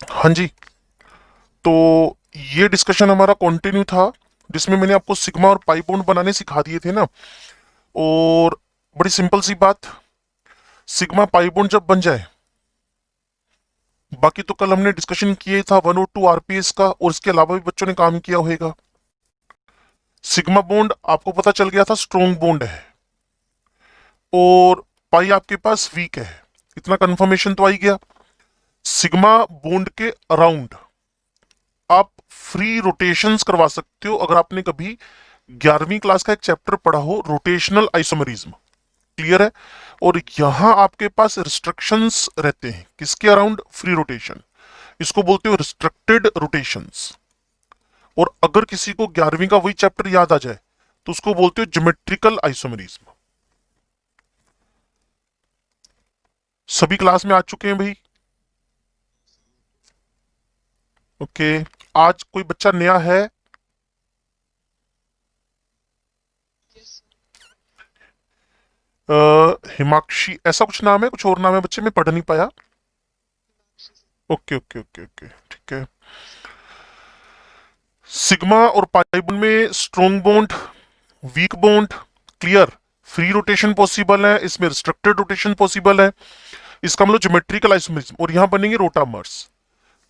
हाँ जी। तो ये डिस्कशन हमारा कंटिन्यू था, जिसमें मैंने आपको सिग्मा और पाई बॉन्ड बनाने सिखा दिए थे ना। और बड़ी सिंपल सी बात, सिग्मा पाई बॉन्ड जब बन जाए, बाकी तो कल हमने डिस्कशन किए था 102 आरपीएस का, और इसके अलावा भी बच्चों ने काम किया होगा। सिग्मा बॉन्ड आपको पता चल गया था स्ट्रॉन्ग बॉन्ड है, और पाई आपके पास वीक है। इतना कंफर्मेशन तो आ ही गया। सिग्मा बॉन्ड के अराउंड आप फ्री रोटेशंस करवा सकते हो, अगर आपने कभी 11वीं क्लास का एक चैप्टर पढ़ा हो, रोटेशनल आइसोमरिज्म। क्लियर है। और यहां आपके पास रिस्ट्रिक्शंस रहते हैं किसके अराउंड? Free rotation. इसको बोलते हो रिस्ट्रिक्टेड रोटेशंस। और अगर किसी को 11वीं का वही चैप्टर याद आ जाए, तो उसको बोलते हो ज्योमेट्रिकल आइसोमरिज्म। सभी क्लास में आ चुके हैं भाई? ओके। आज कोई बच्चा नया है? हिमाक्षी ऐसा कुछ नाम है, कुछ और नाम है बच्चे, में पढ़ नहीं पाया। ओके ओके ओके ओके, ठीक है। सिग्मा और पाई बॉन्ड में strong bond, weak bond, clear. Free rotation possible है, इसमें रिस्ट्रिक्टेड रोटेशन पॉसिबल है। इसका मतलब ज्योमेट्रिकल आइसोमरिज्म, और यहां बनेंगे रोटामर्स।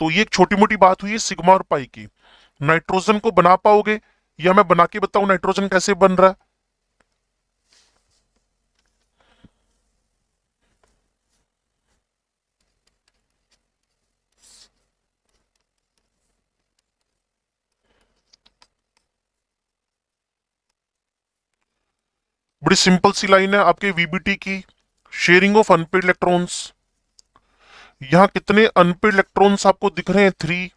तो ये एक छोटी मोटी बात हुई है सिग्मा और पाई की। नाइट्रोजन को बना पाओगे, या मैं बना के बताऊं नाइट्रोजन कैसे बन रहा है? बड़ी सिंपल सी लाइन है आपके वीबीटी की, शेयरिंग ऑफ अनपेड इलेक्ट्रॉन्स। यहां कितने अनपेड इलेक्ट्रॉन्स आपको दिख रहे हैं? 3।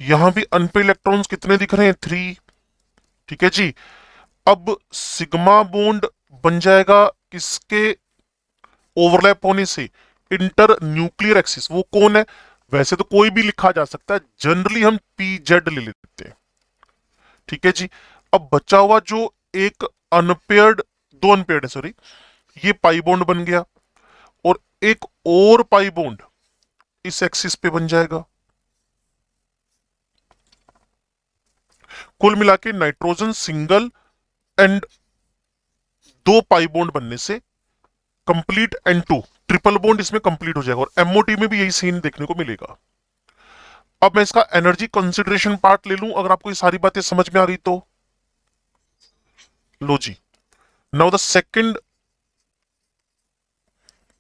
यहां भी अनपेड इलेक्ट्रॉन्स कितने दिख रहे हैं? 3। ठीक है जी। अब सिग्मा बॉन्ड बन जाएगा किसके ओवरलैप होने से? Inter nuclear axis. वो कौन है? वैसे तो कोई भी लिखा जा सकता है, जनरली हम पी जेड ले लेते हैं। ठीक है जी। अब बचा हुआ जो एक अनपेयर्ड, दो अनपेयर्ड है सॉरी, ये पाई बॉन्ड बन गया, और एक और पाई बॉन्ड इस एक्सिस पे बन जाएगा। कुल मिला के नाइट्रोजन सिंगल एंड दो पाई बॉन्ड बनने से कंप्लीट N2 ट्रिपल बॉन्ड इसमें कंप्लीट हो जाएगा, और एमओटी में भी यही सीन देखने को मिलेगा। अब मैं इसका एनर्जी कंसिडरेशन पार्ट ले लूं, अगर आपको ये सारी बातें समझ में आ गई तो। लो जी। Now the second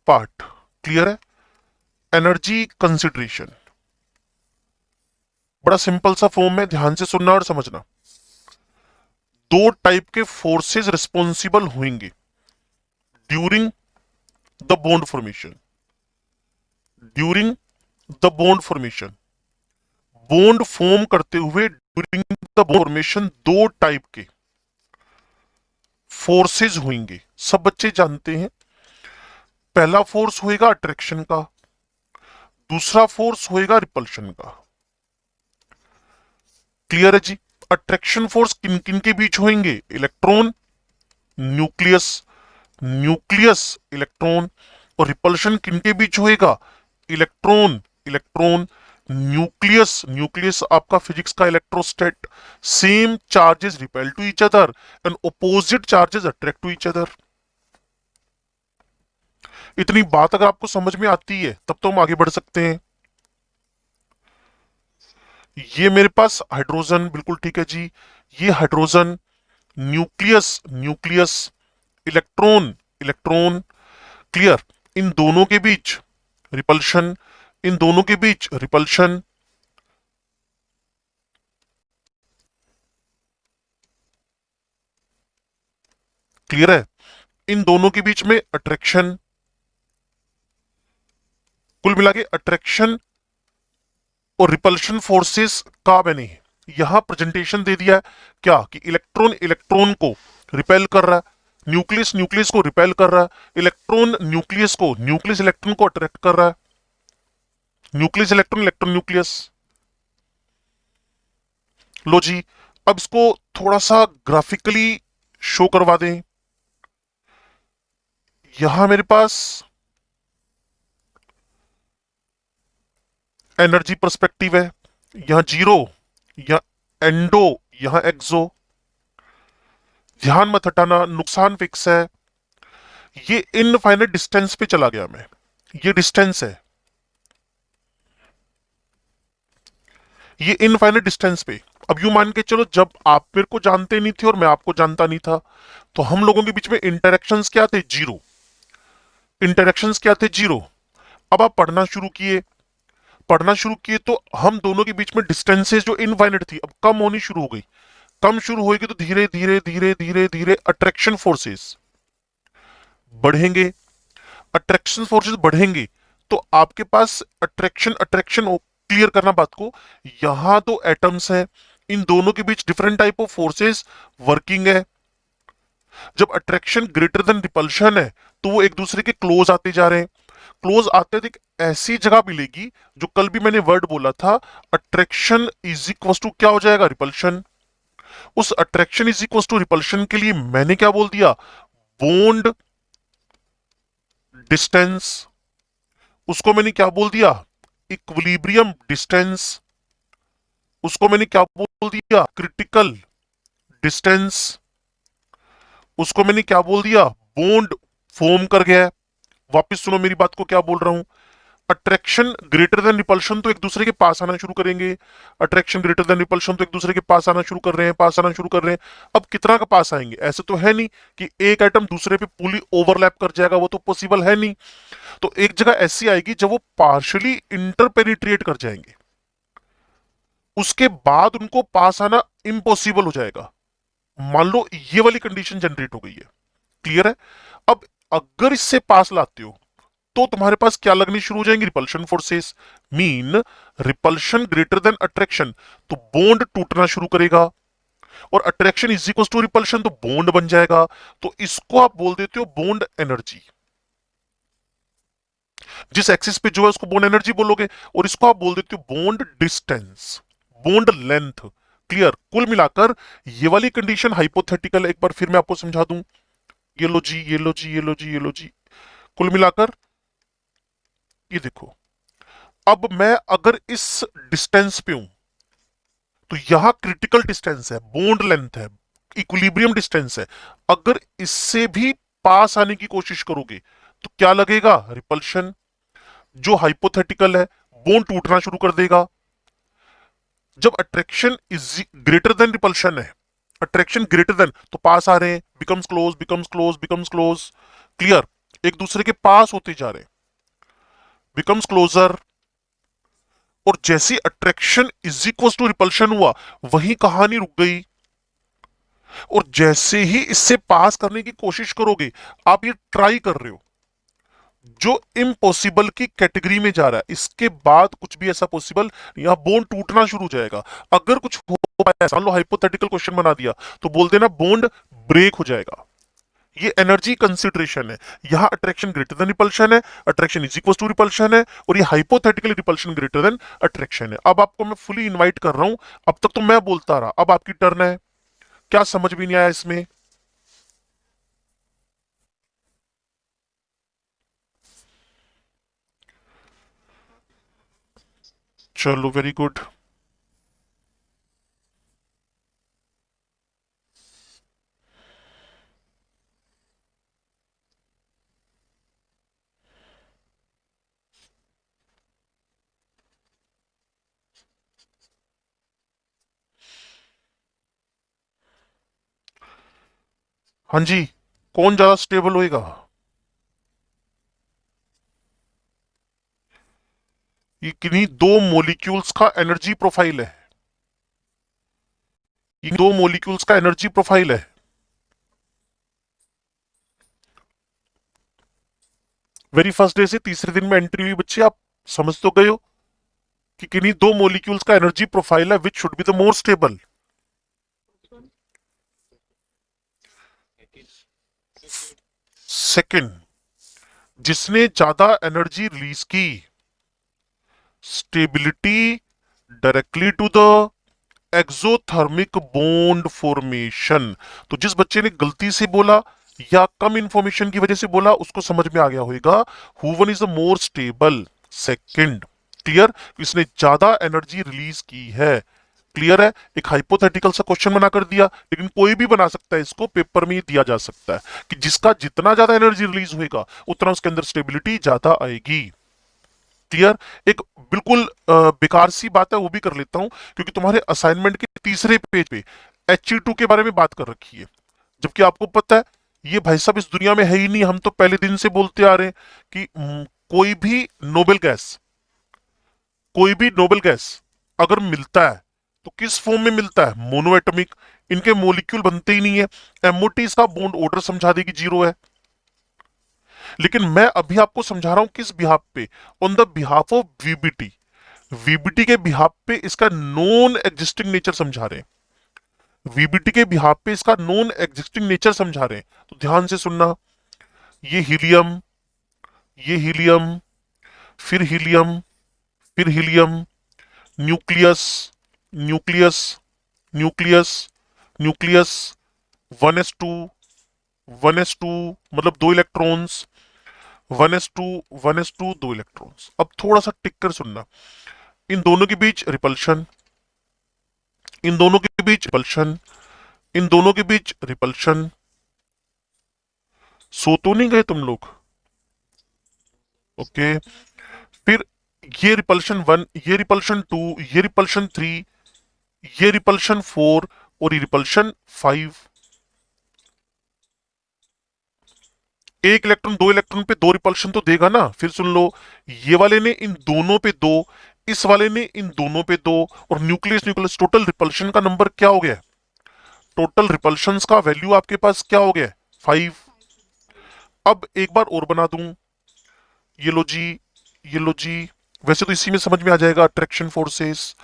part clear है? एनर्जी कंसिडरेशन बड़ा सिंपल सा फॉर्म है, ध्यान से सुनना और समझना। दो टाइप के फोर्सेस रिस्पॉन्सिबल होंगे during the bond formation. During the bond formation, bond form करते हुए ड्यूरिंग द फॉर्मेशन दो टाइप के फोर्सेस होंगे, सब बच्चे जानते हैं। पहला फोर्स होएगा अट्रैक्शन का, दूसरा फोर्स होएगा रिपल्शन का। क्लियर है जी? अट्रैक्शन फोर्स किन किन के बीच होंगे? Electron, nucleus, nucleus electron. और रिपल्शन किन के बीच होएगा? इलेक्ट्रॉन, इलेक्ट्रॉन, न्यूक्लियस, न्यूक्लियस आपका फिजिक्स का electrostat. Same charges repel to each other and opposite charges attract to each other. इतनी बात अगर आपको समझ में आती है, तब तो हम आगे बढ़ सकते हैं। ये मेरे पास हाइड्रोजन, बिल्कुल ठीक है जी। ये hydrogen, nucleus, nucleus, electron, electron. Clear. इन दोनों के बीच रिपल्शन, इन दोनों के बीच रिपल्शन। क्लियर है? इन दोनों के बीच में अट्रैक्शन। कुल मिला के अट्रैक्शन और रिपल्शन फोर्सेस का मैंने यहां प्रेजेंटेशन दे दिया है। क्या कि इलेक्ट्रॉन इलेक्ट्रॉन को रिपेल कर रहा है, न्यूक्लियस न्यूक्लियस को रिपेल कर रहा है, इलेक्ट्रॉन न्यूक्लियस को, न्यूक्लियस इलेक्ट्रॉन को अट्रैक्ट कर रहा है, न्यूक्लियस इलेक्ट्रॉन इलेक्ट्रॉन न्यूक्लियस। लो जी। अब इसको थोड़ा सा ग्राफिकली शो करवा दें। यहां मेरे पास एनर्जी पर्सपेक्टिव है, यहां जीरो, यहां एंडो, यहां एक्सो। ध्यान मत हटाना, नुकसान फिक्स है। ये इनफाइनाइट डिस्टेंस पे चला गया मैं, ये डिस्टेंस है, ये इनफाइनाइट डिस्टेंस पे। अब यूं मान के चलो, जब आप मेरे को जानते नहीं थे और मैं आपको जानता नहीं था, तो हम लोगों के बीच में इंटरेक्शंस क्या थे? जीरो। इंटरेक्शंस क्या थे? जीरो। अब आप पढ़ना शुरू किए, पढ़ना शुरू किए तो हम दोनों के बीच में डिस्टेंसेस जो इनफाइनाइट थी, अब कम होनी शुरू हो गई। कम शुरू होगी तो धीरे धीरे धीरे धीरे धीरे अट्रैक्शन फोर्सेस बढ़ेंगे। अट्रैक्शन फोर्सेस बढ़ेंगे तो आपके पास अट्रैक्शन अट्रैक्शन क्लियर करना बात को, यहां दो एटम्स हैं, इन दोनों के बीच different type of forces working है। जब अट्रैक्शन ग्रेटर देन रिपल्शन है तो वो एक दूसरे के क्लोज आते जा रहे हैं। क्लोज आते थे, ऐसी जगह मिलेगी जो कल भी मैंने वर्ड बोला था, अट्रैक्शन इज इक्वल टू क्या हो जाएगा? रिपल्शन। उस attraction is equal to repulsion के लिए मैंने क्या बोल दिया? Bond distance. उसको मैंने क्या बोल दिया? Equilibrium distance. उसको मैंने क्या बोल दिया? Critical distance. उसको मैंने क्या बोल दिया? बॉन्ड फॉर्म कर गया है। वापस सुनो मेरी बात को, क्या बोल रहा हूं। अट्रैक्शन ग्रेटर देन रिपल्शन तो एक दूसरे के पास आना शुरू करेंगे। अट्रैक्शन ग्रेटर देन रिपल्शन तो एक दूसरे के पास आना शुरू कर रहे हैं, पास आना शुरू कर रहे हैं। अब कितना का पास आएंगे? ऐसे तो है नहीं कि एक एटम दूसरे पे पूरी ओवरलैप कर जाएगा, वो तो पॉसिबल है नहीं। तो एक जगह ऐसी आएगी जब वो पार्शियली इंटरपेनिट्रेट कर जाएंगे, उसके बाद उनको पास आना इम्पॉसिबल हो जाएगा। मान लो ये वाली कंडीशन जनरेट हो गई है, क्लियर है। अब अगर इससे पास लाते हो तो तुम्हारे पास क्या लगनी शुरू हो जाएंगी? Repulsion forces. Mean repulsion greater than attraction, तो बॉन्ड टूटना शुरू करेगा। और attraction is equal to repulsion, तो बॉन्ड बन जाएगा। तो इसको आप बोल देते हो बॉन्ड एनर्जी। जिस एक्सिस पे जो है उसको बॉन्ड एनर्जी बोलोगे, और इसको आप बोल देते हो bond distance, bond length. Clear. कुल मिलाकर ये वाली कंडीशन हाइपोथेटिकल, एक बार फिर मैं आपको समझा दूं। ये लो जी, ये लो जी, ये लो जी, ये लो जी। कुल मिलाकर ये देखो, अब मैं अगर इस डिस्टेंस पे हूं तो यहां क्रिटिकल डिस्टेंस है, बॉन्ड लेंथ है, इक्विलिब्रियम डिस्टेंस है। अगर इससे भी पास आने की कोशिश करोगे तो क्या लगेगा? रिपल्शन। जो हाइपोथेटिकल है, बॉन्ड टूटना शुरू कर देगा। जब attraction is greater than repulsion है, अट्रैक्शन ग्रेटर देन, तो पास आ रहे हैं, becomes close, becomes close, becomes close. Clear. एक दूसरे के पास होते जा रहे हैं, बिकम्स क्लोजर। और जैसी attraction is equal to repulsion हुआ, वही कहानी रुक गई। और जैसे ही इससे पास करने की कोशिश करोगे, आप ये ट्राई कर रहे हो, जो इम्पॉसिबल की कैटेगरी में जा रहा है, इसके बाद कुछ भी ऐसा पॉसिबल, यहां बोन टूटना शुरू हो जाएगा। अगर कुछ हो पाया, मान लो हाइपोथेटिकल क्वेश्चन बना दिया, तो बोल देना बॉन्ड ब्रेक हो जाएगा। ये एनर्जी कंसिडरेशन है। यहां अट्रैक्शन ग्रेटर देन रिपल्शन है, attraction is equal to repulsion है, और ये hypothetically repulsion greater than attraction है। अब आपको मैं फुली इनवाइट कर रहा हूं, अब तक तो मैं बोलता रहा, अब आपकी टर्न है। क्या समझ भी नहीं आया इसमें? चलो, वेरी गुड। हाँ जी, कौन ज्यादा स्टेबल होएगा? ये किन्हीं दो मॉलिक्यूल्स का एनर्जी प्रोफाइल है। ये दो मॉलिक्यूल्स का एनर्जी प्रोफाइल है। वेरी फर्स्ट डे से तीसरे दिन में एंट्री हुई बच्चे, आप समझ तो गए हो कि किन्हीं दो मॉलिक्यूल्स का एनर्जी प्रोफाइल है, which should be the more stable. Second, जिसने ज्यादा एनर्जी रिलीज की, stability directly to the exothermic bond formation. तो जिस बच्चे ने गलती से बोला या कम इंफॉर्मेशन की वजह से बोला, उसको समझ में आ गया होगा who one is the more stable. Second, clear, इसने ज्यादा एनर्जी रिलीज की है। क्लियर है, एक हाइपोथेटिकल सा क्वेश्चन बना कर दिया, लेकिन कोई भी बना सकता है, इसको पेपर में ही दिया जा सकता है कि जिसका जितना ज्यादा एनर्जी रिलीज होएगा उतना उसके अंदर स्टेबिलिटी ज्यादा आएगी। क्लियर, एक बिल्कुल बेकार सी बात है वो भी कर लेता हूं, क्योंकि तुम्हारे असाइनमेंट के तीसरे पेज पे He2 के बारे में बात कर रखी है, जबकि आपको पता है ये भाई साहब इस दुनिया में है ही नहीं। हम तो पहले दिन से बोलते आ रहे हैं कि कोई भी नोबेल गैस, कोई भी नोबेल गैस अगर मिलता है तो किस फॉर्म में मिलता है, मोनो एटॉमिक। इनके मोलिक्यूल बनते ही नहीं है। एमओटी इसका बॉन्ड ऑर्डर समझा देगी जीरो है। लेकिन मैं अभी आपको समझा रहा हूं किस बिहाफ पे, on the behalf of VBT. VBT के बिहाफ पे इसका नॉन एग्जिस्टिंग नेचर समझा रहे हैं। वीबीटी के बिहाफ पे इसका नॉन एग्जिस्टिंग नेचर समझा रहे हैं, तो ध्यान से सुनना। ये हीलियम, ये हीलियम, फिर हीलियम, फिर helium, nucleus, nucleus, nucleus, nucleus, 1s2, 1s2 मतलब दो इलेक्ट्रॉन्स, 1s2, 1s2 दो इलेक्ट्रॉन्स। अब थोड़ा सा टिक कर सुनना, इन दोनों के बीच रिपल्शन, इन दोनों के बीच रिपल्शन, इन दोनों के बीच रिपल्शन। सो तो नहीं गए तुम लोग? ओके, फिर ये रिपल्शन वन, ये रिपल्शन टू, ये रिपल्शन थ्री, ये रिपल्शन फोर और ये रिपल्शन फाइव। एक इलेक्ट्रॉन दो इलेक्ट्रॉन पे दो रिपल्शन तो देगा ना। फिर सुन लो, ये वाले ने इन दोनों पे दो, इस वाले ने इन दोनों पे दो, और न्यूक्लियस न्यूक्लियस, टोटल रिपल्शन का नंबर क्या हो गया? टोटल रिपल्शंस का वैल्यू आपके पास क्या हो गया? 5। अब एक बार और बना दूं, ये लो जी, ये लो जी। वैसे तो इसी में समझ में आ जाएगा, attraction forces,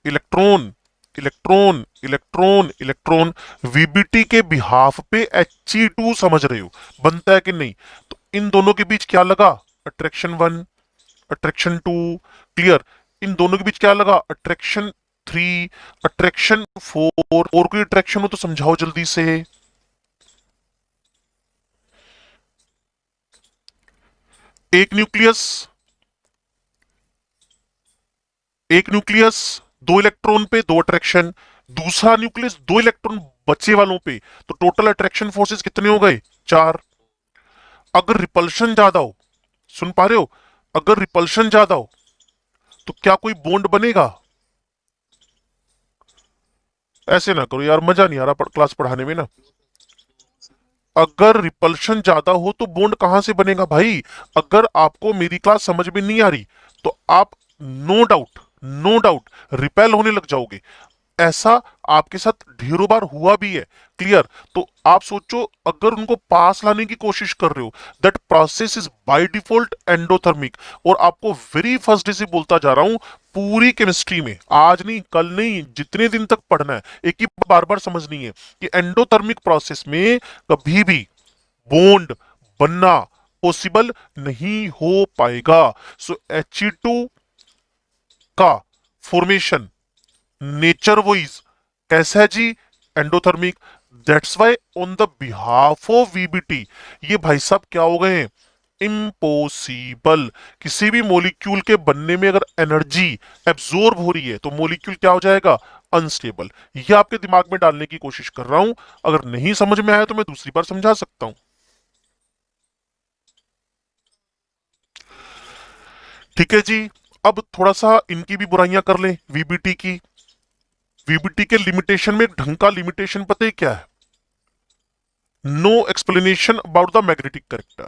electron, electron, electron, electron. VBT के बिहाफ पे He2 समझ रहे हो, बनता है कि नहीं? तो इन दोनों के बीच क्या लगा? Attraction one, attraction two. Clear, इन दोनों के बीच क्या लगा? Attraction three, attraction four. और कोई अट्रैक्शन हो तो समझाओ जल्दी से। एक न्यूक्लियस, एक न्यूक्लियस दो इलेक्ट्रॉन पे दो अट्रैक्शन, दूसरा न्यूक्लियस दो इलेक्ट्रॉन बचे वालों पे, तो टोटल अट्रैक्शन फोर्सेस कितने हो गए? 4। अगर रिपल्शन ज्यादा हो, सुन पा रहे हो, अगर रिपल्शन ज्यादा हो तो क्या कोई बॉन्ड बनेगा? ऐसे ना करो यार, मजा नहीं आ रहा क्लास पढ़ाने में ना। अगर रिपल्शन ज्यादा हो तो बॉन्ड कहां से बनेगा भाई? अगर आपको मेरी क्लास समझ में नहीं आ रही तो आप no doubt, no doubt repel होने लग जाओगे। ऐसा आपके साथ ढेरों बार हुआ भी है। क्लियर, तो आप सोचो, अगर उनको पास लाने की कोशिश कर रहे हो, that process is by default endothermic. और आपको वेरी फर्स्ट डे से बोलता जा रहा हूं, पूरी केमिस्ट्री में आज नहीं कल नहीं, जितने दिन तक पढ़ना है, एक ही बार बार समझनी है कि एंडोथर्मिक प्रोसेस में कभी भी बॉन्ड बनना पॉसिबल नहीं हो पाएगा। सो He2 का फॉर्मेशन नेचर वाइज कैसा है जी? Endothermic. That's why on the behalf of VBT ये भाई साहब क्या हो गए हैं? इम्पॉसिबल। किसी भी मॉलिक्यूल के बनने में अगर एनर्जी एब्जॉर्ब हो रही है तो मॉलिक्यूल क्या हो जाएगा? अनस्टेबल। ये आपके दिमाग में डालने की कोशिश कर रहा हूं, अगर नहीं समझ में आया तो मैं दूसरी बार समझा सकता हूं। ठीक है जी, अब थोड़ा सा इनकी भी बुराइयां कर लें, वीबीटी की। वीबीटी के लिमिटेशन में ढंग का लिमिटेशन पता है क्या है? No explanation about the magnetic character.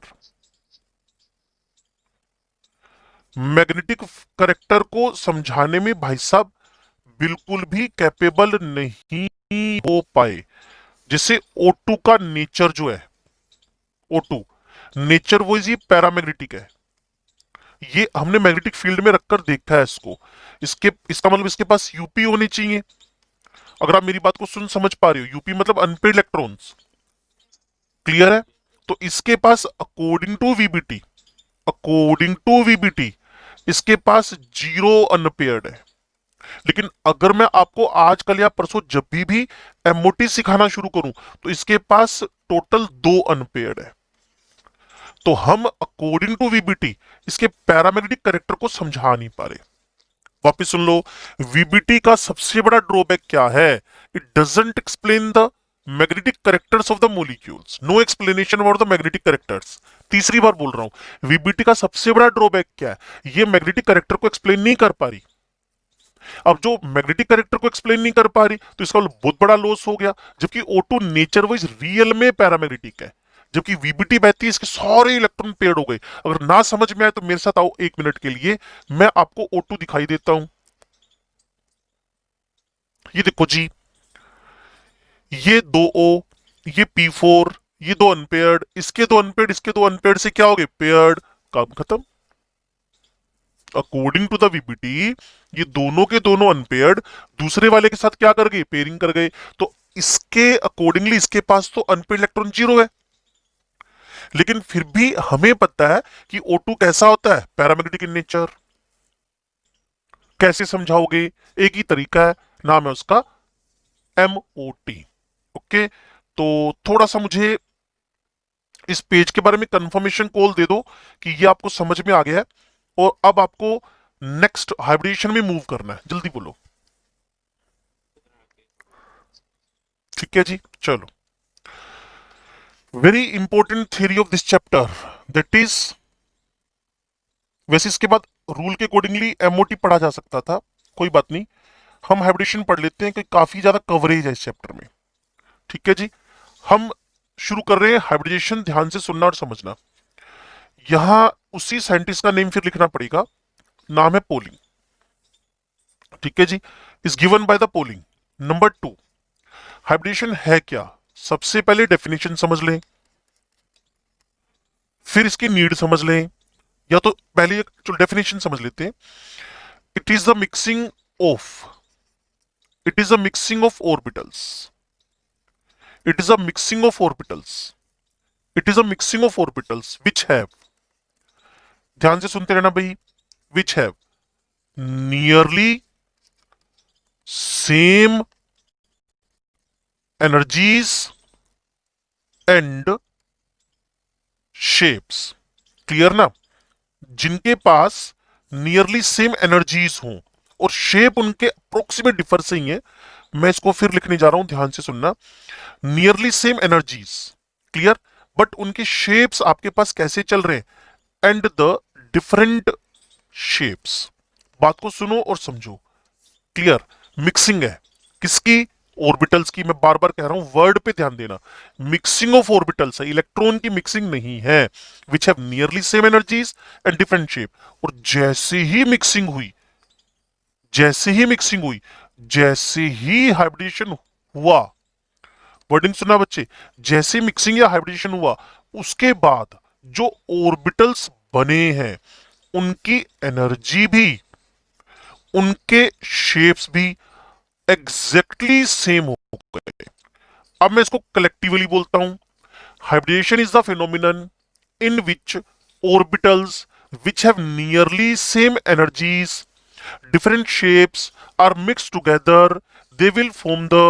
Magnetic character को समझाने में भाई साहब बिल्कुल भी कैपेबल नहीं हो पाए। जैसे O2 का नेचर जो है, O2 नेचर वो ये पैरामैग्नेटिक है। ये हमने मैग्नेटिक फील्ड में रखकर देखा है इसको। इसके इसका मतलब इसके पास यूपी होने चाहिए। अगर आप मेरी बात को सुन समझ पा रहे हो, यूपी मतलब अनपेड इलेक्ट्रॉन्स। क्लियर है? तो इसके पास according to VBT, according to VBT इसके पास जीरो अनपेयर्ड है। लेकिन अगर मैं आपको आज कल या परसों जब भी एमओटी सिखाना शुरू करूं तो इसके पास टोटल दो अनपेयर्ड है। तो हम अकॉर्डिंग टू वीबीटी इसके पैरामैग्नेटिक करेक्टर को समझा नहीं पा रहे। वापिस सुन लो, वीबीटी का सबसे बड़ा ड्रॉबैक क्या है? It doesn't explain the magnetic characters of the molecules, no explanation about the magnetic characters. तीसरी बार बोल रहा हूं, वीबीटी का सबसे बड़ा ड्रॉबैक क्या है? ये मैग्नेटिक कैरेक्टर को एक्सप्लेन नहीं कर पा रही। अब जो मैग्नेटिक कैरेक्टर को एक्सप्लेन नहीं कर पा रही तो इसका बहुत बड़ा लॉस हो गया, जबकि O2 नेचर वाइज रियल में पैरामैग्नेटिक है, जबकि वीबीटी बहती है इसके सारे इलेक्ट्रॉन पेड़ हो गए। अगर ना समझ में आए तो मेरे साथ आओ 1 मिनट के लिए, मैं आपको O2 दिखाई देता हूं। ये देखो जी, ये 2O, ये P4, ये दो अनपेयर्ड, इसके दो अनपेयर्ड, इसके दो अनपेयर्ड से क्या हो गए? पेयर्ड। काम खत्म। अकॉर्डिंग टू द वीबीटी ये दोनों के दोनों अनपेयर्ड दूसरे वाले के साथ क्या कर गए? पेयरिंग कर गए। तो इसके अकॉर्डिंगली इसके पास तो अनपेयर्ड इलेक्ट्रॉन जीरो है, लेकिन फिर भी हमें पता है कि O2 कैसा होता है? Paramagnetic in nature. कैसे समझाओगे? एक ही तरीका है, नाम है उसका MOT। ओके, तो थोड़ा सा मुझे इस पेज के बारे में कंफर्मेशन कॉल दे दो कि ये आपको समझ में आ गया है, और अब आपको नेक्स्ट हाइब्रिडेशन में मूव करना है। जल्दी बोलो। ठीक है जी, चलो। Very important theory of this chapter, that is, वैसे इसके बाद रूल के अकॉर्डिंगली MOT पढ़ा जा सकता था, कोई बात नहीं, हम हाइब्रिडेशन पढ़ लेते हैं, कि काफी ज्यादा कवरेज है इस चैप्टर में। ठीक है जी, हम शुरू कर रहे हैं हाइब्रिडेशन। ध्यान से सुनना और समझना। यहां उसी साइंटिस्ट का नेम फिर लिखना पड़ेगा, नाम है पोलिंग। ठीक है जी, is given by the Pauling. Number 2, hybridisation है क्या? सबसे पहले डेफिनेशन समझ लें, फिर इसकी नीड समझ लें, या तो पहले जो डेफिनेशन समझ लेते हैं। It is the mixing of, it is a mixing of orbitals, it is a mixing of orbitals, it is a mixing of orbitals which have, ध्यान से सुनते रहना भाई, विच have nearly same energies and shapes। Clear ना? जिनके पास nearly same energies हों और shape उनके अप्रोक्सीमेट डिफर से ही है। मैं इसको फिर लिखने जा रहा हूं, ध्यान से सुनना। Nearly same energies, clear, but उनके शेप्स आपके पास कैसे चल रहे हैं? And the different shapes. बात को सुनो और समझो, क्लियर। मिक्सिंग है किसकी? ऑर्बिटल्स की। मैं बार बार कह रहा हूं, वर्ड पे ध्यान देना, मिक्सिंग ऑफ ऑर्बिटल्स है, इलेक्ट्रॉन की मिक्सिंग नहीं है। विच have nearly same energies and different shape. और जैसे ही मिक्सिंग हुई, जैसे ही मिक्सिंग हुई, जैसे ही हाइब्रिडेशन हुआ, वर्डिंग सुना बच्चे, जैसे मिक्सिंग या हाइब्रिडेशन हुआ, उसके बाद जो ऑर्बिटल्स बने हैं उनकी एनर्जी भी, उनके शेप्स भी एग्जैक्टली सेम हो गए। अब मैं इसको कलेक्टिवली बोलता हूं, hybridisation is the phenomenon in which orbitals which have nearly same energies, different shapes are mixed together, they will form the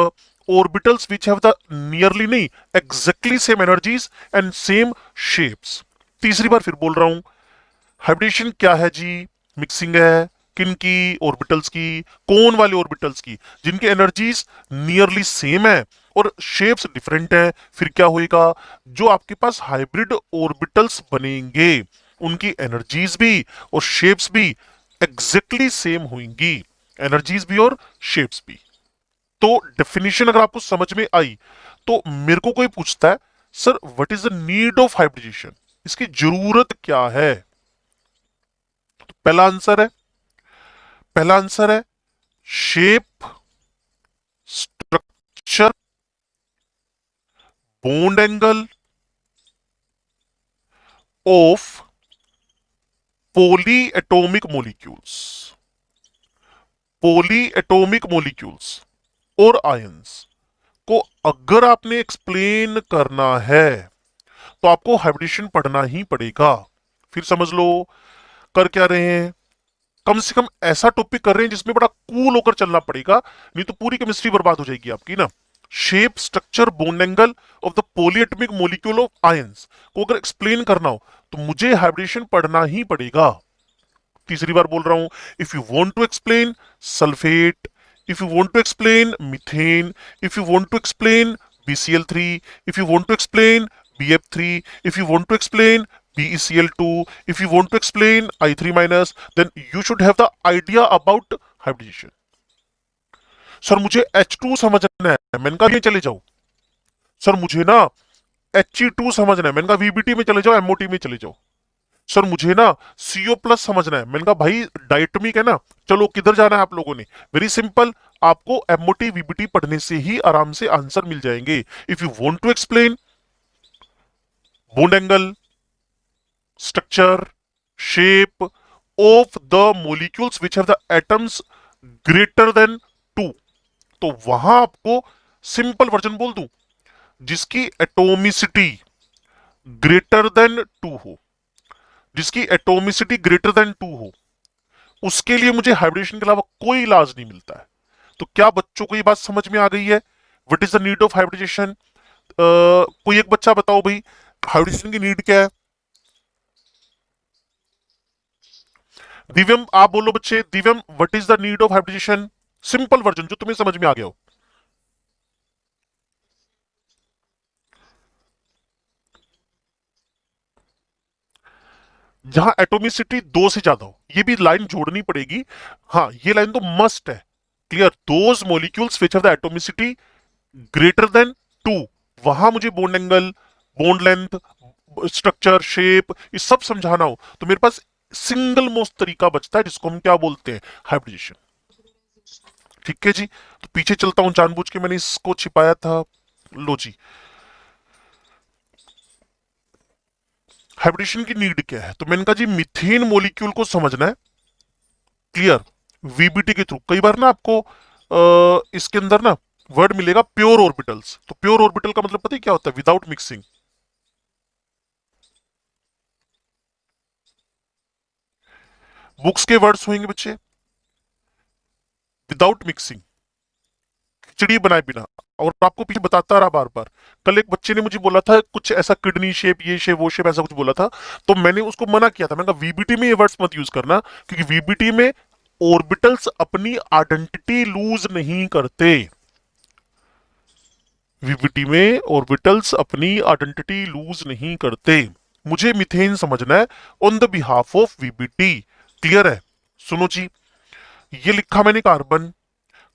orbitals which have the nearly नहीं, exactly same energies and same shapes। तीसरी बार फिर बोल रहा हूं, hybridisation क्या है जी? Mixing है किन की? ऑर्बिटल्स की। कौन वाले ऑर्बिटल्स की? जिनकी एनर्जीज नियरली सेम है और शेप्स डिफरेंट है। फिर क्या होएगा? जो आपके पास हाइब्रिड ऑर्बिटल्स बनेंगे उनकी एनर्जीज भी और शेप्स भी एग्जैक्टली सेम होंगी, एनर्जीज भी और शेप्स भी। तो डेफिनेशन अगर आपको समझ में आई, तो मेरे को कोई पूछता है sir what is the need of hybridisation, इसकी जरूरत क्या है? तो पहला आंसर है shape, structure, bond angle of polyatomic molecules, polyatomic molecules और आयंस को अगर आपने एक्सप्लेन करना है तो आपको हाइब्रिडेशन पढ़ना ही पड़ेगा। फिर समझ लो कर क्या रहे हैं, कम से कम ऐसा टॉपिक कर रहे हैं जिसमें बड़ा कूल होकर चलना पड़ेगा, नहीं तो पूरी केमिस्ट्री बर्बाद हो जाएगी आपकी ना। Shape, structure, bond angle of the polyatomic molecule of ions को अगर एक्सप्लेन करना हो तो मुझे हाइब्रिडेशन पढ़ना ही पड़ेगा। तीसरी बार बोल रहा हूं, if you want to explain sulphate, if you want to explain methane, if you want to explain BCl3, if you want to explain BF3, if you want to explain BeCl2, if you want to explain I3 minus, then you should have the idea about hybridization. Sir मुझे H2 समझना है, मैंने कहा ये चले जाओ। Sir मुझे ना He2 समझना है, मैंने कहा VBT में चले जाओ, MOT में चले जाओ। सर मुझे ना CO प्लस समझना है, मैंने कहा भाई डायटोमिक है ना, चलो किधर जाना है आप लोगों ने। वेरी सिंपल, आपको MOT VBT पढ़ने से ही आराम से आंसर मिल जाएंगे। If you want to explain bond angle, structure, shape of the molecules which have the atoms greater than 2, तो वहां आपको सिंपल वर्जन बोल दूं, जिसकी एटोमिसिटी ग्रेटर देन 2 हो, जिसकी एटोमिसिटी ग्रेटर देन 2 हो, उसके लिए मुझे हाइब्रिडेशन के अलावा कोई इलाज नहीं मिलता है। तो क्या बच्चों को ये बात समझ में आ गई है? What is the need of hybridisation? कोई एक बच्चा बताओ भाई, हाइब्रिडेशन की नीड क्या है? दिव्यम आप बोलो बच्चे, Divyam what is the need of hybridisation? Simple version जो तुम्हें समझ में आ गया हो। जहां एटोमिसिटी 2 से ज्यादा हो, ये भी लाइन जोड़नी पड़ेगी। हाँ ये लाइन तो मस्ट है। Clear, those molecules which have the atomicity greater than 2, वहां मुझे bond angle, bond length, structure, shape, ये सब समझाना हो तो मेरे पास सिंगल मोस्ट तरीका बचता है, जिसको हम क्या बोलते हैं? हाइब्रिडेशन। ठीक है जी, तो पीछे चलता हूं, जानबूझ के मैंने इसको छिपाया था। लो जी, हाइब्रिडेशन की नीड क्या है? तो मैंने कहा जी मीथेन मॉलिक्यूल को समझना है। क्लियर, वीबीटी के थ्रू। कई बार ना आपको इसके अंदर ना वर्ड मिलेगा प्योर ऑर्बिटल्स, तो प्योर ऑर्बिटल का मतलब पता है क्या होता है? Without mixing. बुक्स के वर्ड्स होंगे बच्चे, विदाउट मिक्सिंग, खिचड़ी बनाए बिना। और आपको पीछे बताता रहा बार बार। कल एक बच्चे ने मुझे बोला था कुछ ऐसा, किडनी शेप, ये शेप, वो शेप, ऐसा कुछ बोला था, तो मैंने उसको मना किया था। मैंने कहा वीबीटी में ये वर्ड्स मत यूज करना, क्योंकि वीबीटी में ऑर्बिटल्स अपनी आइडेंटिटी लूज नहीं करते। वीबीटी में ऑर्बिटल्स अपनी आइडेंटिटी लूज नहीं करते। मुझे मीथेन समझना है on the behalf of VBT. Clear है? सुनो जी, ये लिखा मैंने कार्बन,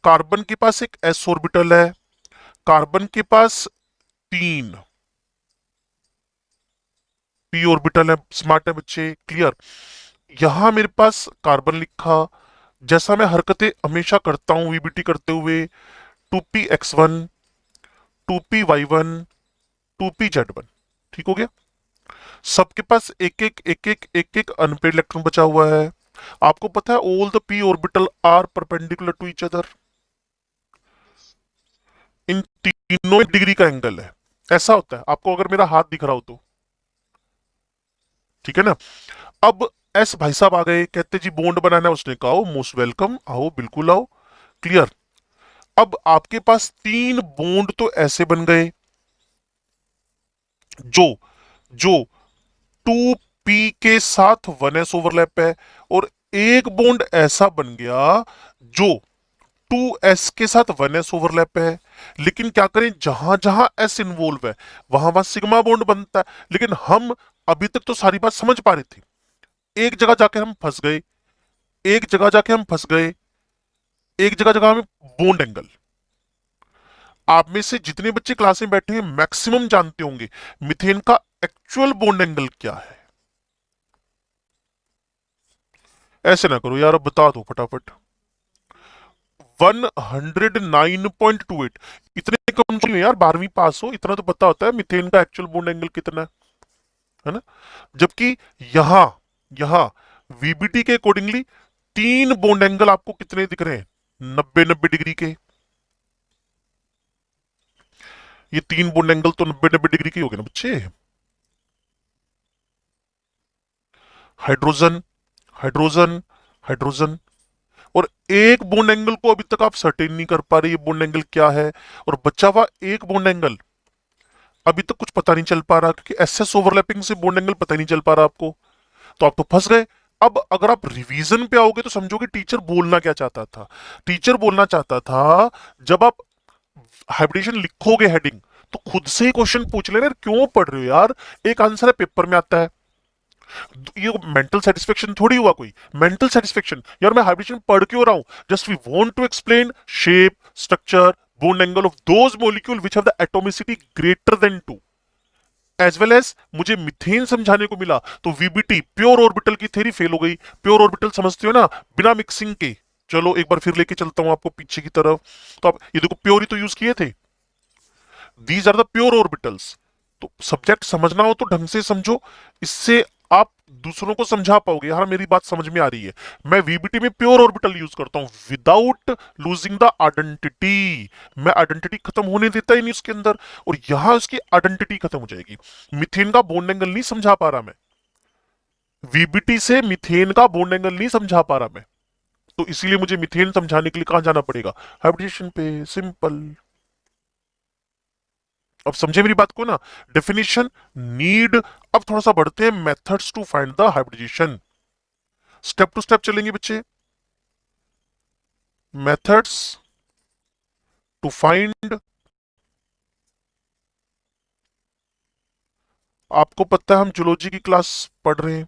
कार्बन के पास एक एस ऑर्बिटल है, कार्बन के पास 3 पी ऑर्बिटल है। स्मार्ट है बच्चे। क्लियर, यहां मेरे पास कार्बन लिखा, जैसा मैं हरकतें हमेशा करता हूं वीबीटी करते हुए, 2p(x1), 2p(y1), 2p(z1), ठीक हो गया। सबके पास एक एक एक एक एक एक अनपेड इलेक्ट्रॉन बचा हुआ है। आपको पता है all the p orbital are perpendicular to each other. इन तीनों डिग्री का एंगल है। ऐसा होता है आपको अगर मेरा हाथ दिख रहा हो तो, ठीक है ना। अब एस भाई साहब आ गए, कहते जी बॉन्ड बनाना है। उसने कहा मोस्ट वेलकम, आओ बिल्कुल आओ। क्लियर, अब आपके पास 3 बॉन्ड तो ऐसे बन गए जो जो 2p के साथ 1s ओवरलैप है, और एक बॉन्ड ऐसा बन गया जो 2s के साथ 1s ओवरलैप है। लेकिन क्या करें, जहां जहां s इन्वॉल्व है वहां वहां सिग्मा बॉन्ड बनता है। लेकिन हम अभी तक तो सारी बात समझ पा रहे थे, एक जगह जाके हम फंस गए, एक जगह जाके हम फंस गए, एक जगह जगह हमें बॉन्ड एंगल। आप में से जितने बच्चे क्लास में बैठे हैं मैक्सिमम जानते होंगे मीथेन का एक्चुअल बॉन्ड एंगल क्या है। ऐसे ना करो यार, अब बता दो फटाफट। 109.28। इतने कम नहीं यार, 12वीं पास हो, इतना तो पता होता है मीथेन का एक्चुअल बॉन्ड एंगल कितना है ना। जबकि यहां यहां वीबीटी के अकॉर्डिंगली 3 बॉन्ड एंगल आपको कितने दिख रहे हैं? 90-90 डिग्री के। ये 3 बॉन्ड एंगल तो 90-90 डिग्री के हो गए ना बच्चे। हाइड्रोजन, हाइड्रोजन, हाइड्रोजन, और एक बॉन्ड एंगल को अभी तक आप सर्टेन नहीं कर पा रहे ये बॉन्ड एंगल क्या है। और बचा हुआ एक बॉन्ड एंगल अभी तक कुछ पता नहीं चल पा रहा, क्योंकि एसएस ओवरलैपिंग से बॉन्ड एंगल पता नहीं चल पा रहा आपको। तो आप तो फंस गए। अब अगर आप रिवीजन पे आओगे तो समझोगे टीचर बोलना क्या चाहता था। टीचर बोलना चाहता था, जब आप हाइब्रिडेशन लिखोगे हेडिंग, तो खुद से ही क्वेश्चन पूछ लेना, क्यों पढ़ रहे हो यार, एक आंसर है पेपर में आता है। ये मेंटल सेटिस्फेक्शन थोड़ी हुआ कोई, मेंटल सेटिस्फेक्शन यार मैं हाइब्रिडेशन पढ़ क्यों रहा हूं, just we want to explain shape, structure, bond angle of those molecule which have the atomicity greater than 2, as well as मुझे मिथेन समझाने को मिला। तो वीबीटी प्योर ऑर्बिटल की थ्योरी फेल हो गई। प्योर ऑर्बिटल समझते हो ना, बिना मिक्सिंग के। चलो एक बार फिर लेके चलता हूं आपको पीछे की तरफ। तो आप ये देखो, प्योर ही तो यूज किए थे, these are the pure orbitals. तो सब्जेक्ट समझना हो तो ढंग से समझो, इससे आप दूसरों को समझा पाओगे, यार मेरी बात समझ में आ रही है। मैं वीबीटी में प्योर ऑर्बिटल यूज करता हूं विदाउट लूजिंग द आइडेंटिटी। मैं आइडेंटिटी खत्म होने देता ही नहीं उसके अंदर, और यहां उसकी आइडेंटिटी खत्म हो जाएगी। मिथेन का बॉन्ड एंगल नहीं समझा पा रहा मैं, वीबीटी से मिथेन का बॉन्ड एंगल नहीं समझा पा रहा मैं, तो इसीलिए मुझे मिथेन समझाने के लिए कहां जाना पड़ेगा, हाइब्रिडेशन पे। सिंपल। अब समझे मेरी बात को ना, डेफिनेशन, नीड। अब थोड़ा सा बढ़ते हैं methods to find the hybridisation. Step to step चलेंगे बच्चे। मेथड्स टू फाइंड, आपको पता है हम जूलॉजी की क्लास पढ़ रहे हैं।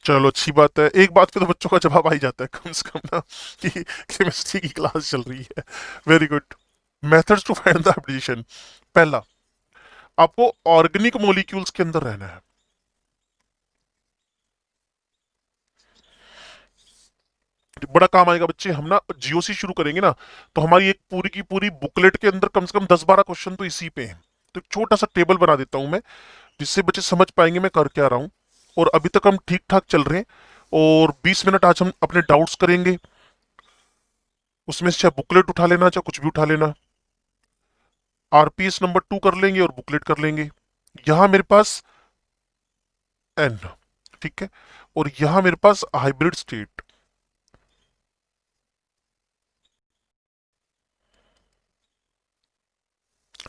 चलो अच्छी बात है, एक बात पे तो बच्चों का जवाब आ ही जाता है कम से कम ना, कि केमिस्ट्री की क्लास चल रही है। Very good. Methods to find the hybridisation. पहला, आपको ऑर्गेनिक मॉलिक्यूल्स के अंदर रहना है। बड़ा काम आएगा बच्चे, हम ना जीओसी शुरू करेंगे ना, तो हमारी एक पूरी की पूरी बुकलेट के अंदर कम से कम 10-12 क्वेश्चन तो इसी पे हैं। तो एक छोटा सा टेबल बना देता हूं मैं, जिससे बच्चे समझ पाएंगे मैं कर क्या रहा हूं। और अभी तक हम ठीक ठाक चल रहे हैं, और 20 मिनट आज हम अपने डाउट्स करेंगे। उसमें से चाहे बुकलेट उठा लेना, चाहे कुछ भी उठा लेना। आरपीएस नंबर 2 कर लेंगे और बुकलेट कर लेंगे। यहां मेरे पास एन, ठीक है, और यहां मेरे पास हाइब्रिड स्टेट।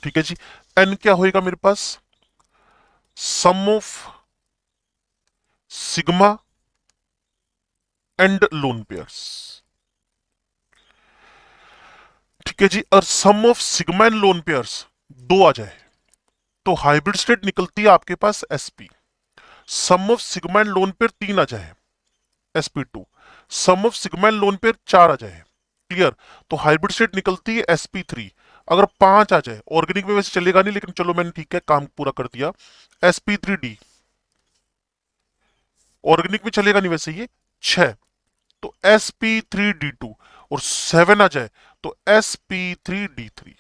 ठीक है जी। एन क्या होएगा मेरे पास, sum of sigma and lone pairs. ठीक है जी, और sum of sigma and lone pairs दो आ जाए तो हाइब्रिड स्टेट निकलती है आपके पास sp। Sum of sigma and lone pair 3 आ जाए, sp2। Sum of sigma and lone pair 4 आ जाए, क्लियर, तो हाइब्रिड स्टेट निकलती है sp3। अगर 5 आ जाए, ऑर्गेनिक में वैसे चलेगा नहीं, लेकिन चलो मैंने ठीक है काम पूरा कर दिया, sp3d। ऑर्गेनिक में चलेगा नहीं वैसे ये, 6, तो sp3d2। और 7 आ जाए तो sp3d3।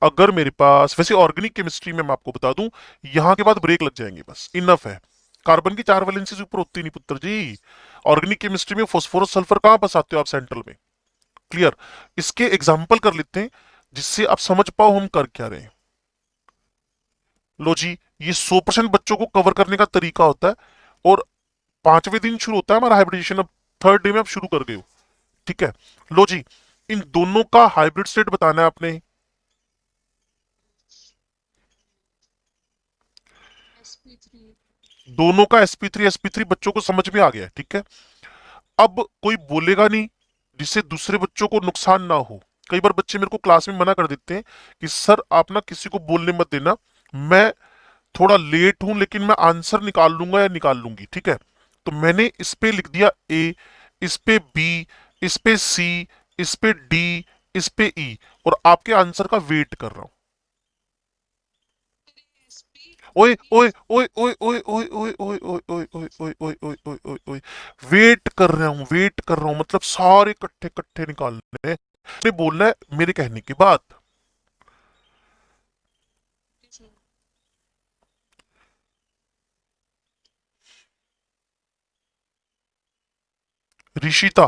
अगर मेरे पास, वैसे ऑर्गेनिक केमिस्ट्री में मैं आपको बता दूं, यहां के बाद ब्रेक लग जाएंगे, बस इनफ है। कार्बन की 4 वैलेंसी ऊपर होती नहीं पुत्र जी। ऑर्गेनिक केमिस्ट्री में फॉस्फोरस सल्फर कहां बसाते हो आप, सेंट्रल में। क्लियर। इसके एग्जाम्पल कर लेते हैं, जिससे आप समझ पाओ हम कर क्या रहे हैं। लो जी, ये 100% बच्चों को कवर करने का तरीका होता है, और 5वें दिन शुरू होता है हमारा हाइब्रिडेशन। अब थर्ड डे में आप शुरू कर गए हो, ठीक है। लो जी, इन दोनों का हाइब्रिड स्टेट बताना है आपने। दोनों का sp3 बच्चों को समझ में आ गया, ठीक है। अब कोई बोलेगा नहीं, जिससे दूसरे बच्चों को नुकसान ना हो। कई बार बच्चे मेरे को क्लास में मना कर देते हैं कि सर आप ना किसी को बोलने मत देना, मैं थोड़ा लेट हूं लेकिन मैं आंसर निकाल लूंगा या निकाल लूंगी, ठीक है। तो मैंने इस पे लिख दिया ए, इस पे बी, इस पे सी, इस पे डी, इस पे ई, और आपके आंसर का वेट कर रहा हूं। ओए ओए ओए ओए ओए ओए ओए ओए ओए ओए ओए ओए ओए ओए ओए ओए ओए, वेट कर रहा हूँ, वेट कर रहा हूँ, मतलब सारे इकट्ठे इकट्ठे निकालने हैं। ने बोलना है मेरे कहने की बात। ऋषिता,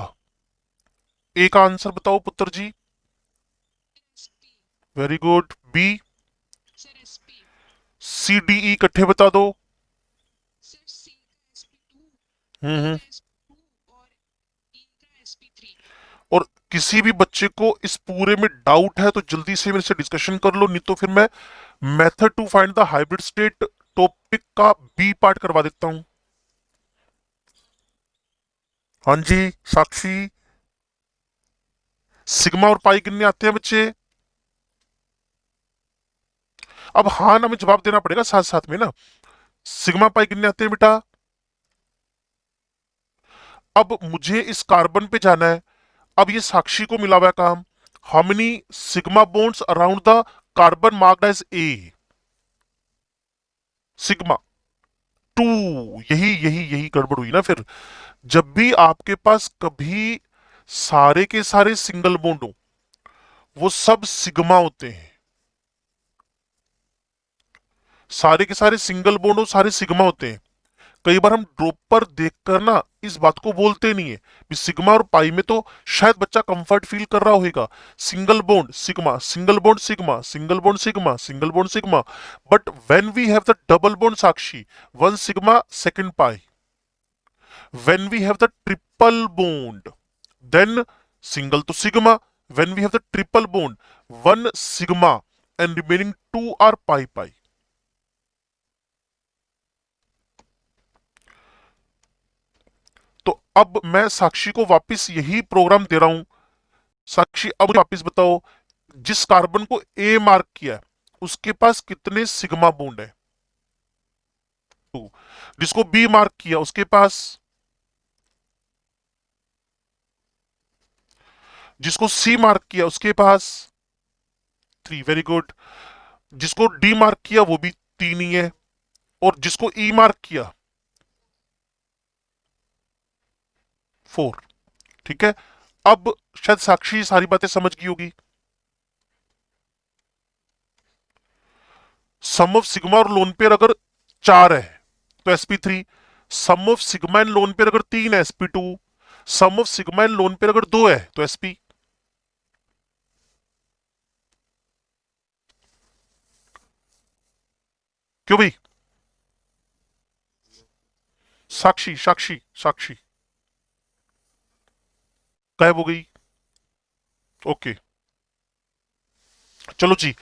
एक आंसर बताओ पुत्र जी। Very good. B, C, D, E इकट्ठे बता दो। हम्म। और किसी भी बच्चे को इस पूरे में डाउट है तो जल्दी से मेरे से डिस्कशन कर लो, नहीं तो फिर मैं method to find the hybrid state top topic का बी पार्ट करवा देता हूं। हाँ जी साक्षी, सिग्मा और पाई कितने आते हैं बच्चे? अब हाँ ना में जवाब देना पड़ेगा साथ साथ में ना। सिग्मा पाई कितने आते हैं बेटा? अब मुझे इस कार्बन पे जाना है। अब ये साक्षी को मिला हुआ है काम। How many sigma bonds around the carbon marked as A? Sigma 2। यही यही यही गड़बड़ हुई ना फिर। जब भी आपके पास कभी सारे के सारे सिंगल बॉन्ड हो, वो सब सिग्मा होते हैं। सारे के सारे सिंगल बॉन्ड हो, सारे सिग्मा होते हैं। कई बार हम ड्रॉपर देखकर ना इस बात को बोलते नहीं है भी सिग्मा और पाई में तो शायद बच्चा कंफर्ट फील कर रहा होगा। Single bond sigma, single bond sigma, single bond sigma, single bond sigma. But when we have the double bond Sakshi, one sigma second pi. When we have the triple bond, then single तो sigma. When we have the triple bond, one sigma and remaining two are pi pi. तो अब मैं साक्षी को वापस यही programme दे रहा हूं। साक्षी अब वापस बताओ, जिस कार्बन को ए मार्क किया है उसके पास कितने सिग्मा बॉन्ड है? 2। जिसको बी मार्क किया उसके पास, जिसको सी मार्क किया उसके पास 3। Very good. जिसको डी मार्क किया वो भी 3 ही है। और जिसको ई मार्क किया 4। ठीक है। अब शायद साक्षी सारी बातें समझ गई होगी। सम ऑफ सिग्मा और लोन पेयर अगर 4 है तो sp3। Sum of sigma and lone pair अगर 3 है sp2। Sum of sigma and lone pair अगर 2 है तो sp। क्यों भाई? साक्षी साक्षी साक्षी गायब हो गई। ओके चलो जी।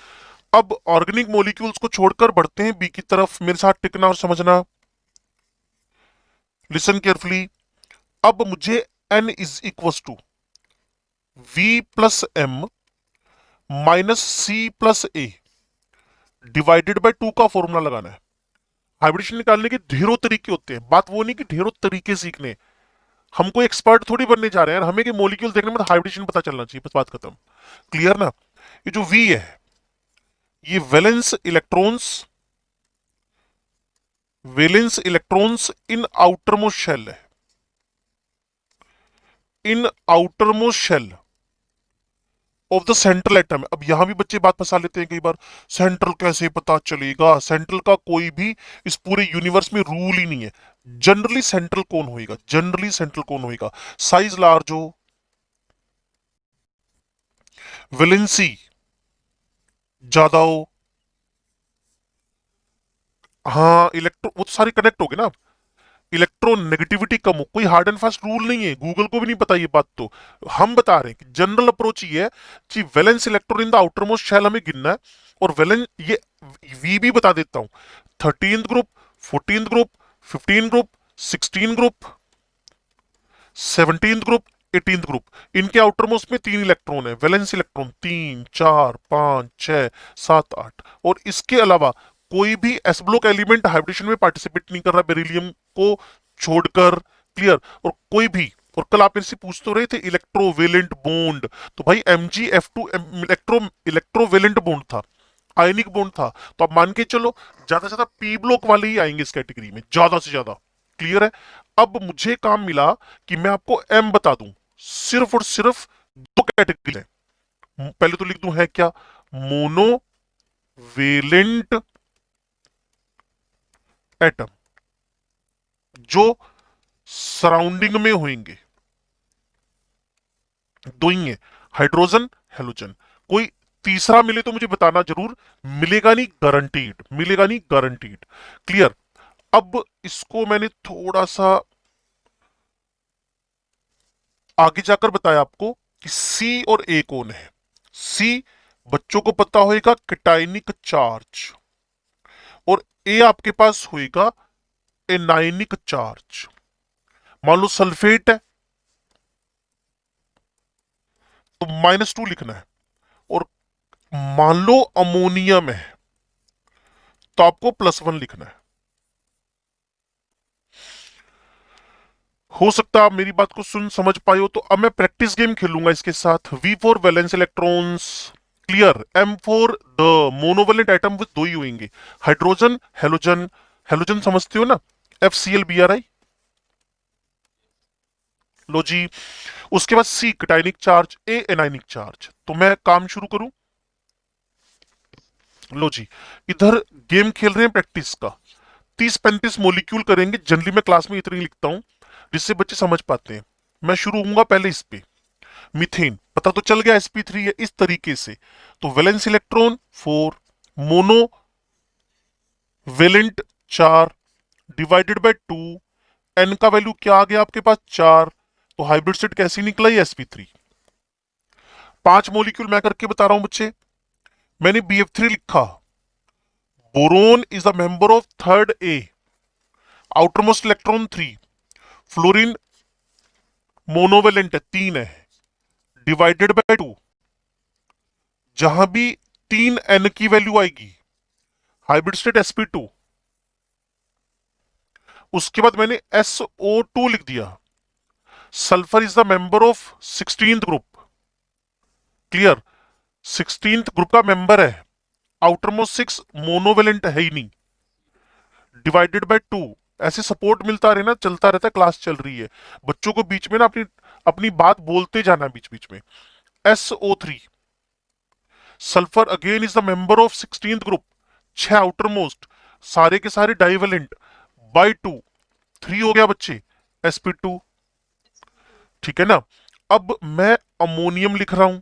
अब ऑर्गेनिक मॉलिक्यूल्स को छोड़कर बढ़ते हैं बी की तरफ। मेरे साथ टिकना और समझना। Listen carefully. अब मुझे n is equal to v plus M minus C plus A divided by 2 का फॉर्मूला लगाना है। हाइब्रिडेशन निकालने के ढेरों तरीके होते हैं, बात वो नहीं कि ढेरों तरीके सीखने। हम कोई एक्सपर्ट थोड़ी बनने जा रहे हैं, हमें कि मॉलिक्यूल देखने में हाइब्रिडेशन पता चलना चाहिए, बस बात खत्म। क्लियर ना? ये जो V है ये valence electrons in outermost shell है। In outermost shell of the central atom. अब यहां भी बच्चे बात फंसा लेते हैं कई बार, सेंट्रल कैसे पता चलेगा? सेंट्रल का कोई भी इस पूरे यूनिवर्स में रूल ही नहीं है। जनरली सेंट्रल कौन होएगा? जनरली सेंट्रल कौन होएगा? साइज लार्ज हो, वैलेंसी ज्यादा हो। हाँ इलेक्ट्रो, वो तो सारे कनेक्ट हो गए ना। इलेक्ट्रोनेगेटिविटी कम हो। कोई हार्ड एंड फास्ट रूल नहीं है, गूगल को भी नहीं पता ये बात। तो हम बता रहे हैं कि जनरल अप्रोच ये है कि valence electron in the outermost shell हमें गिनना है। और वैलेंस ये वी भी बता देता हूं। 13th group, 14th group, 15 group, 16 group, 17th group, 18th group. इनके आउटरमोस्ट में 3 इलेक्ट्रॉन है। Valence electron 3, 4, 5, 6, 7, 8। और इसके अलावा कोई भी एस ब्लॉक एलिमेंट हाइब्रिडेशन में पार्टिसिपेट नहीं कर रहा बेरिलियम को छोड़कर। क्लियर? और कोई भी, और कल आप मेरे से पूछ तो रहे थे इलेक्ट्रोवेलेंट बॉन्ड, तो भाई MgF2 इलेक्ट्रोवेलेंट बॉन्ड था, आयनिक बॉन्ड था। तो आप मान के चलो ज्यादा से ज्यादा पी ब्लॉक वाले ही आएंगे इस कैटेगरी में, ज्यादा से ज्यादा। क्लियर है? अब मुझे काम मिला कि मैं आपको एम बता दूं। सिर्फ और सिर्फ 2 कैटेगरी है। पहले तो लिख दूं है क्या? मोनोवेलेंट एटम जो सराउंडिंग में होंगे, 2 ही है, हाइड्रोजन हेलोजन। कोई तीसरा मिले तो मुझे बताना जरूर। मिलेगा नहीं गारंटीड, मिलेगा नहीं गारंटीड। क्लियर? अब इसको मैंने थोड़ा सा आगे जाकर बताया आपको कि सी और ए कौन है। सी बच्चों को पता होगा कैटायनिक चार्ज, और ए आपके पास होएगा एनायनिक चार्ज। मान लो सल्फेट है तो -2 लिखना है, और मान लो अमोनियम है तो आपको +1 लिखना है। हो सकता है आप मेरी बात को सुन समझ पाए हो। तो अब मैं प्रैक्टिस गेम खेलूंगा इसके साथ। V4 valence electrons clear, M4 the monovalent atom with दो ही होंगे, हाइड्रोजन हेलोजन। हेलोजन समझते हो ना, FCl Bri। लो जी। उसके बाद C cationic charge, A anionic charge. तो मैं काम शुरू करूं। लो जी, इधर गेम खेल रहे हैं प्रैक्टिस का। 30-35 मोलिक्यूल करेंगे, जनरली मैं क्लास में इतनी लिखता हूं जिससे बच्चे समझ पाते हैं। मैं शुरू होऊंगा पहले इस पे। मीथेन पता तो चल गया sp3 है, इस तरीके से। तो valence electron 4, monovalent 4 divided by 2, N का वैल्यू क्या आ गया आपके पास 4। तो हाइब्रिड सेट कैसी निकला ये sp3। 5 मोलिक्यूल मैं करके बता रहा हूं बच्चे। मैंने bf3 लिखा। Boron is the member of third A, outermost electron 3। Fluorine monovalent है, 3 है, डिवाइडेड बाय 2। जहां भी 3n की वैल्यू आएगी हाइब्रिड स्टेट sp2। उसके बाद मैंने SO2 लिख दिया। Sulphur is the member of 16th group. Clear, 16th group का मेंबर है। आउटरमोस्ट 6 मोनोवेलेंट है ही नहीं, डिवाइडेड बाय 2। ऐसे सपोर्ट मिलता रहे ना, चलता रहता है, क्लास चल रही है। बच्चों को बीच में ना अपनी अपनी बात बोलते जाना बीच बीच में। SO3, sulphur again is the member of 16th group, 6 outermost, सारे के सारे डाइवेलेंट, बाय 2, 3 हो गया बच्चे, sp2। ठीक है ना। अब मैं अमोनियम लिख रहा हूं,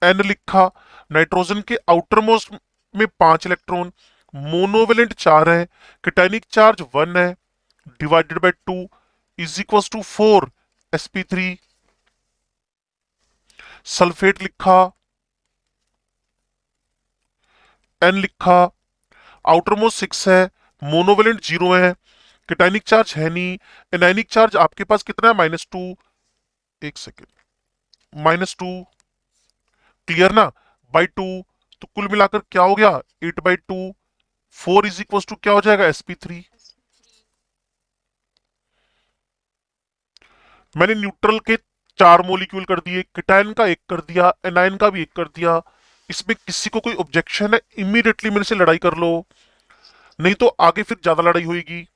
एन लिखा। नाइट्रोजन के आउटर मोस्ट में 5 इलेक्ट्रॉन, मोनोवेलेंट 4 है, कैटायनिक चार्ज 1 है, divided by 2 is equal to 4 sp3। Sulphate लिखा, एन लिखा, आउटर मोस्ट 6 है, मोनोवेलेंट 0 है, कैटायनिक चार्ज है नहीं, एनायनिक चार्ज आपके पास कितना है -2। एक सेकेंड, -2, क्लियर ना, बाई 2। तो कुल मिलाकर क्या हो गया 8/2। 4 इज इक्वल टू क्या हो जाएगा sp3। मैंने न्यूट्रल के 4 मॉलिक्यूल कर दिए, कीटायन का एक कर दिया, एनायन का भी एक कर दिया। इसमें किसी को कोई ऑब्जेक्शन है इमीडिएटली मेरे से लड़ाई कर लो, नहीं तो आगे फिर ज्यादा लड़ाई होगी।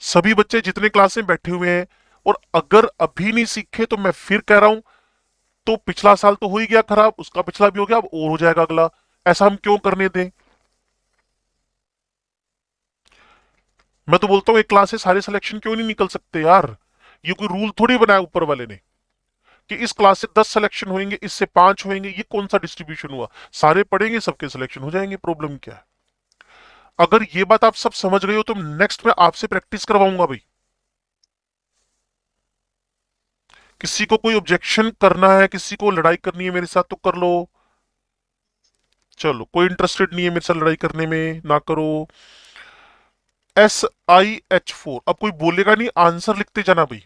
सभी बच्चे जितने क्लास में बैठे हुए हैं, और अगर अभी नहीं सीखे तो मैं फिर कह रहा हूं, तो पिछला साल तो हो ही गया खराब, उसका पिछला भी हो गया, अब और हो जाएगा अगला। ऐसा हम क्यों करने दें। मैं तो बोलता हूँ एक क्लास से सारे सिलेक्शन क्यों नहीं निकल सकते यार। ये कोई रूल थोड़ी बनाया ऊपर वाले ने कि इस क्लास से 10 सिलेक्शन होंगे, इससे 5 होंगे। ये कौन सा डिस्ट्रीब्यूशन हुआ, सारे पढ़ेंगे सबके सिलेक्शन हो जाएंगे, प्रॉब्लम क्या है। अगर ये बात आप सब समझ गए हो तो नेक्स्ट में आपसे प्रैक्टिस करवाऊंगा भाई। किसी को कोई ऑब्जेक्शन करना है, किसी को लड़ाई करनी है मेरे साथ तो कर लो। चलो, कोई इंटरेस्टेड नहीं है मेरे साथ लड़ाई करने में, ना करो। SiH4, अब कोई बोलेगा नहीं, आंसर लिखते जाना भाई,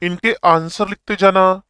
इनके आंसर लिखते जाना।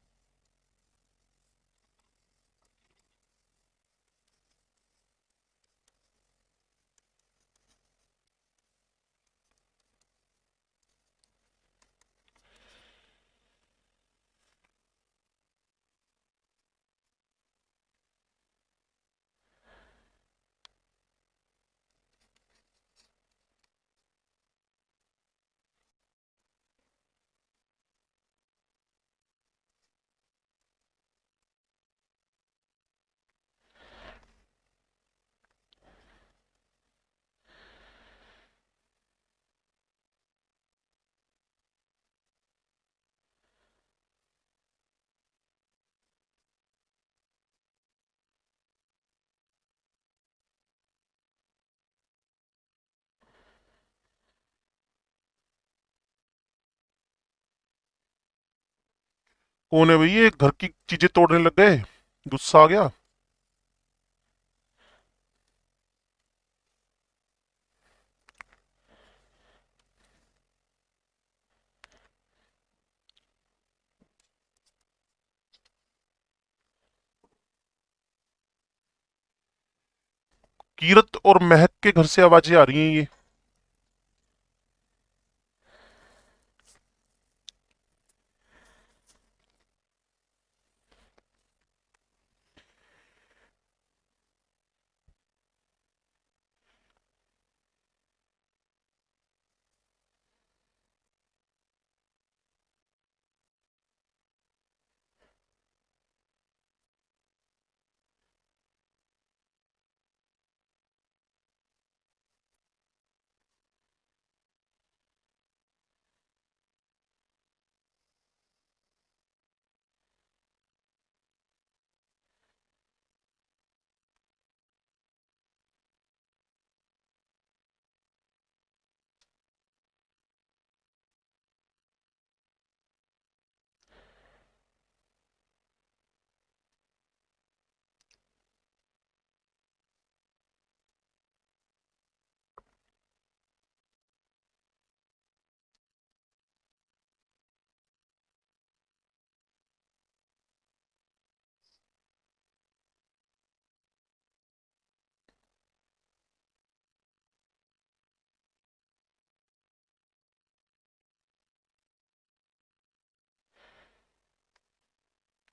कौन है भाई, ये घर की चीजें तोड़ने लग गए। गुस्सा आ गया। कीरत और महक के घर से आवाजें आ रही हैं ये।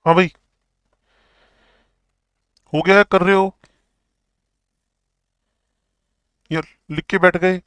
हाँ भाई, हो गया है, कर रहे हो यार, लिख के बैठ गए।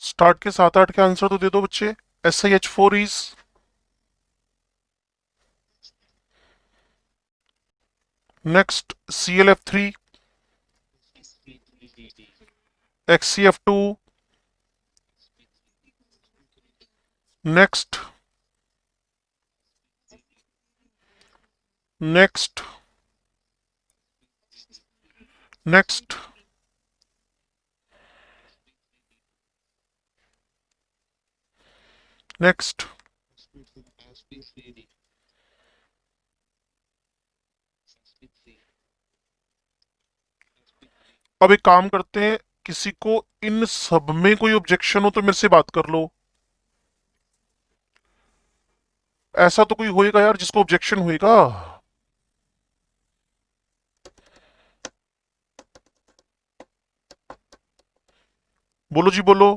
स्टार्ट के 7 8 के आंसर तो दे दो बच्चे। SiH4 is next, ClF3, XCF2 next, next, next, next. अब एक काम करते हैं, किसी को इन सब में कोई ऑब्जेक्शन हो तो मेरे से बात कर लो। ऐसा तो कोई होएगा यार जिसको ऑब्जेक्शन होएगा। बोलो जी बोलो।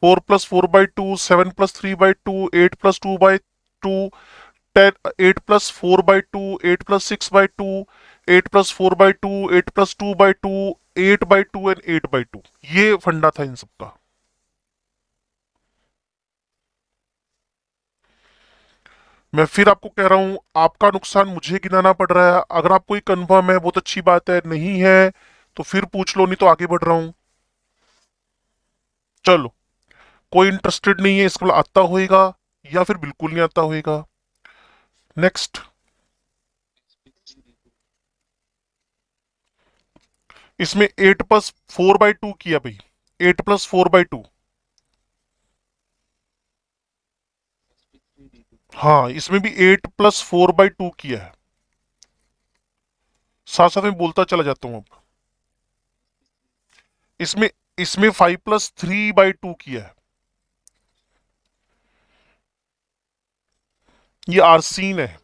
4+4/2, 7+3/2, 8+2/2, 8+4/2, 8+6/2, 8+4/2, 8+2/2, 8/2 एंड 8/2। ये फंडा था इन सबका। मैं फिर आपको कह रहा हूं, आपका नुकसान मुझे गिनाना पड़ रहा है। अगर आपको ये कंफर्म है बहुत अच्छी बात है, नहीं है तो फिर पूछ लो, नहीं तो आगे बढ़ रहा हूं। चलो, कोई इंटरेस्टेड नहीं है इसको आता होएगा या फिर बिल्कुल नहीं आता होएगा। नेक्स्ट। इसमें 8+4/2 किया भाई, 8+4/2। हाँ, इसमें भी 8+4/2 किया है। साथ साथ में बोलता चला जाता हूं अब। इसमें इसमें 5+3/2 किया है। ये आर्सीन है।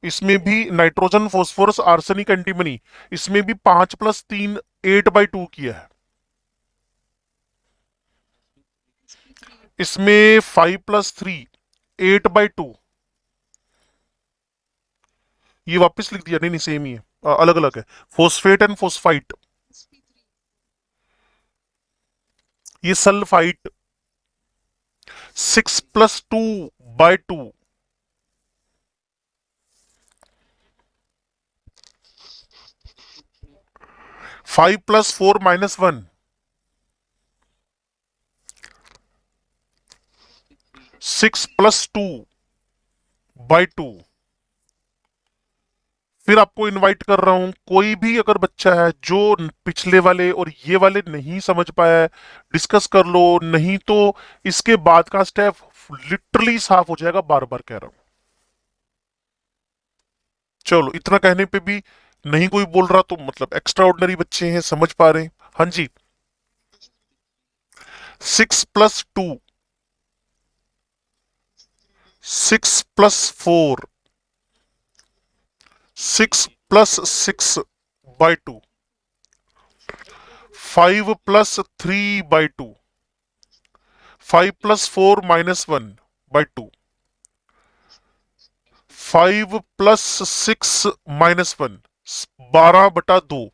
इसमें भी नाइट्रोजन, फोस्फोरस, आर्सेनिक, एंटीमनी। इसमें भी 5+3 8/2 किया है। इसमें 5+3 8/2। ये वापस लिख दिया, नहीं नहीं सेम ही है, अलग अलग है। Phosphate and phosphite. ये सल्फाइट। 6+2/2। 5+4-1। 6+2/2। फिर आपको इनवाइट कर रहा हूं, कोई भी अगर बच्चा है जो पिछले वाले और ये वाले नहीं समझ पाया है, डिस्कस कर लो, नहीं तो इसके बाद का स्टेप लिटरली साफ हो जाएगा, बार बार कह रहा हूं। चलो, इतना कहने पे भी नहीं कोई बोल रहा तो मतलब एक्स्ट्रा ऑर्डिनरी बच्चे हैं, समझ पा रहे हैं। हाँ जी। 6+2, 6+4, 6+6/2, 5+3/2, 5+4-1/2, 5+6-1, 12/2।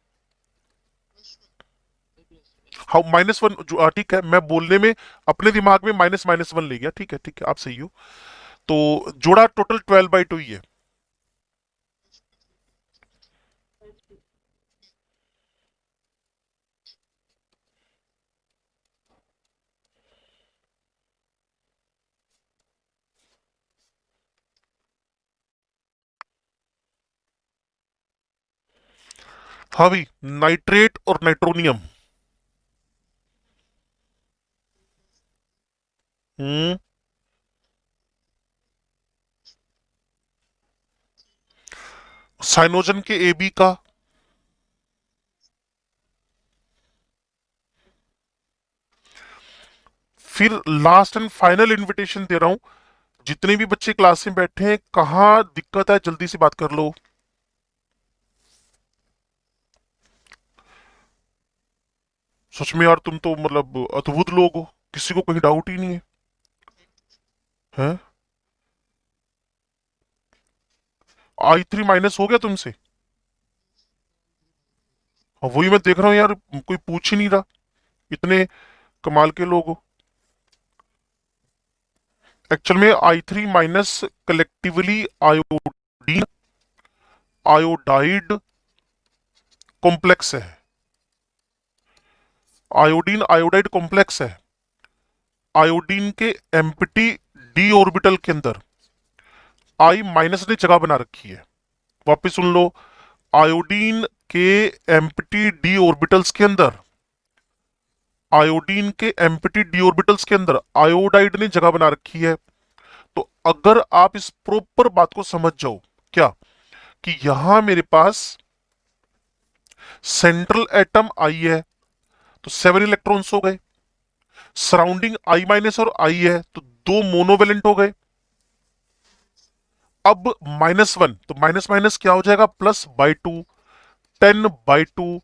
हाँ, -1 जो ठीक है, मैं बोलने में अपने दिमाग में माइनस माइनस वन ले गया, ठीक है ठीक है, आप सही हो। तो जोड़ा टोटल 12/2 ही है। हाँ भाई, नाइट्रेट और नाइट्रोनियम। हम्म। साइनोजन के AB का। फिर लास्ट एंड फाइनल इनविटेशन दे रहा हूं, जितने भी बच्चे क्लास में बैठे हैं, कहाँ दिक्कत है जल्दी से बात कर लो। सच में यार, तुम तो मतलब अद्भुत लोग हो, किसी को कोई डाउट ही नहीं है। हैं? I3 माइनस हो गया तुमसे? हाँ, वही मैं देख रहा हूँ यार, कोई पूछ ही नहीं रहा, इतने कमाल के लोग हो। एक्चुअल में I3- collectively iodine iodide complex है। आयोडीन आयोडाइड कॉम्प्लेक्स है। आयोडीन के एम्प्टी डी ऑर्बिटल के अंदर I- ने जगह बना रखी है। वापिस सुन लो, आयोडीन के एम्प्टी डी ऑर्बिटल्स के अंदर, आयोडीन के एम्प्टी डी ऑर्बिटल्स के अंदर आयोडाइड ने जगह बना रखी है। तो अगर आप इस प्रॉपर बात को समझ जाओ, क्या कि यहां मेरे पास सेंट्रल एटम I है, तो 7 इलेक्ट्रॉन्स हो गए। सराउंडिंग I- और I है, तो 2 मोनोवेलेंट हो गए। अब -1, तो माइनस माइनस क्या हो जाएगा, +/2, 10/2,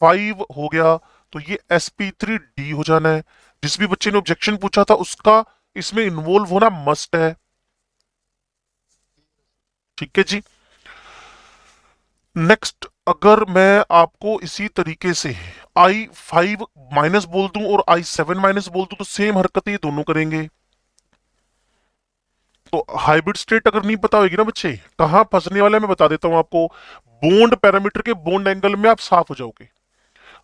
5 हो गया। तो ये sp3d हो जाना है। जिस भी बच्चे ने ऑब्जेक्शन पूछा था, उसका इसमें इन्वॉल्व होना मस्ट है। ठीक है जी। नेक्स्ट, अगर मैं आपको इसी तरीके से I5- बोल दूं और I7- बोल दूं, तो सेम हरकतें ये दोनों करेंगे। तो हाइब्रिड स्टेट अगर नहीं पता होगी ना बच्चे, कहां फंसने वाला है मैं बता देता हूं आपको। बॉन्ड पैरामीटर के बॉन्ड एंगल में आप साफ हो जाओगे,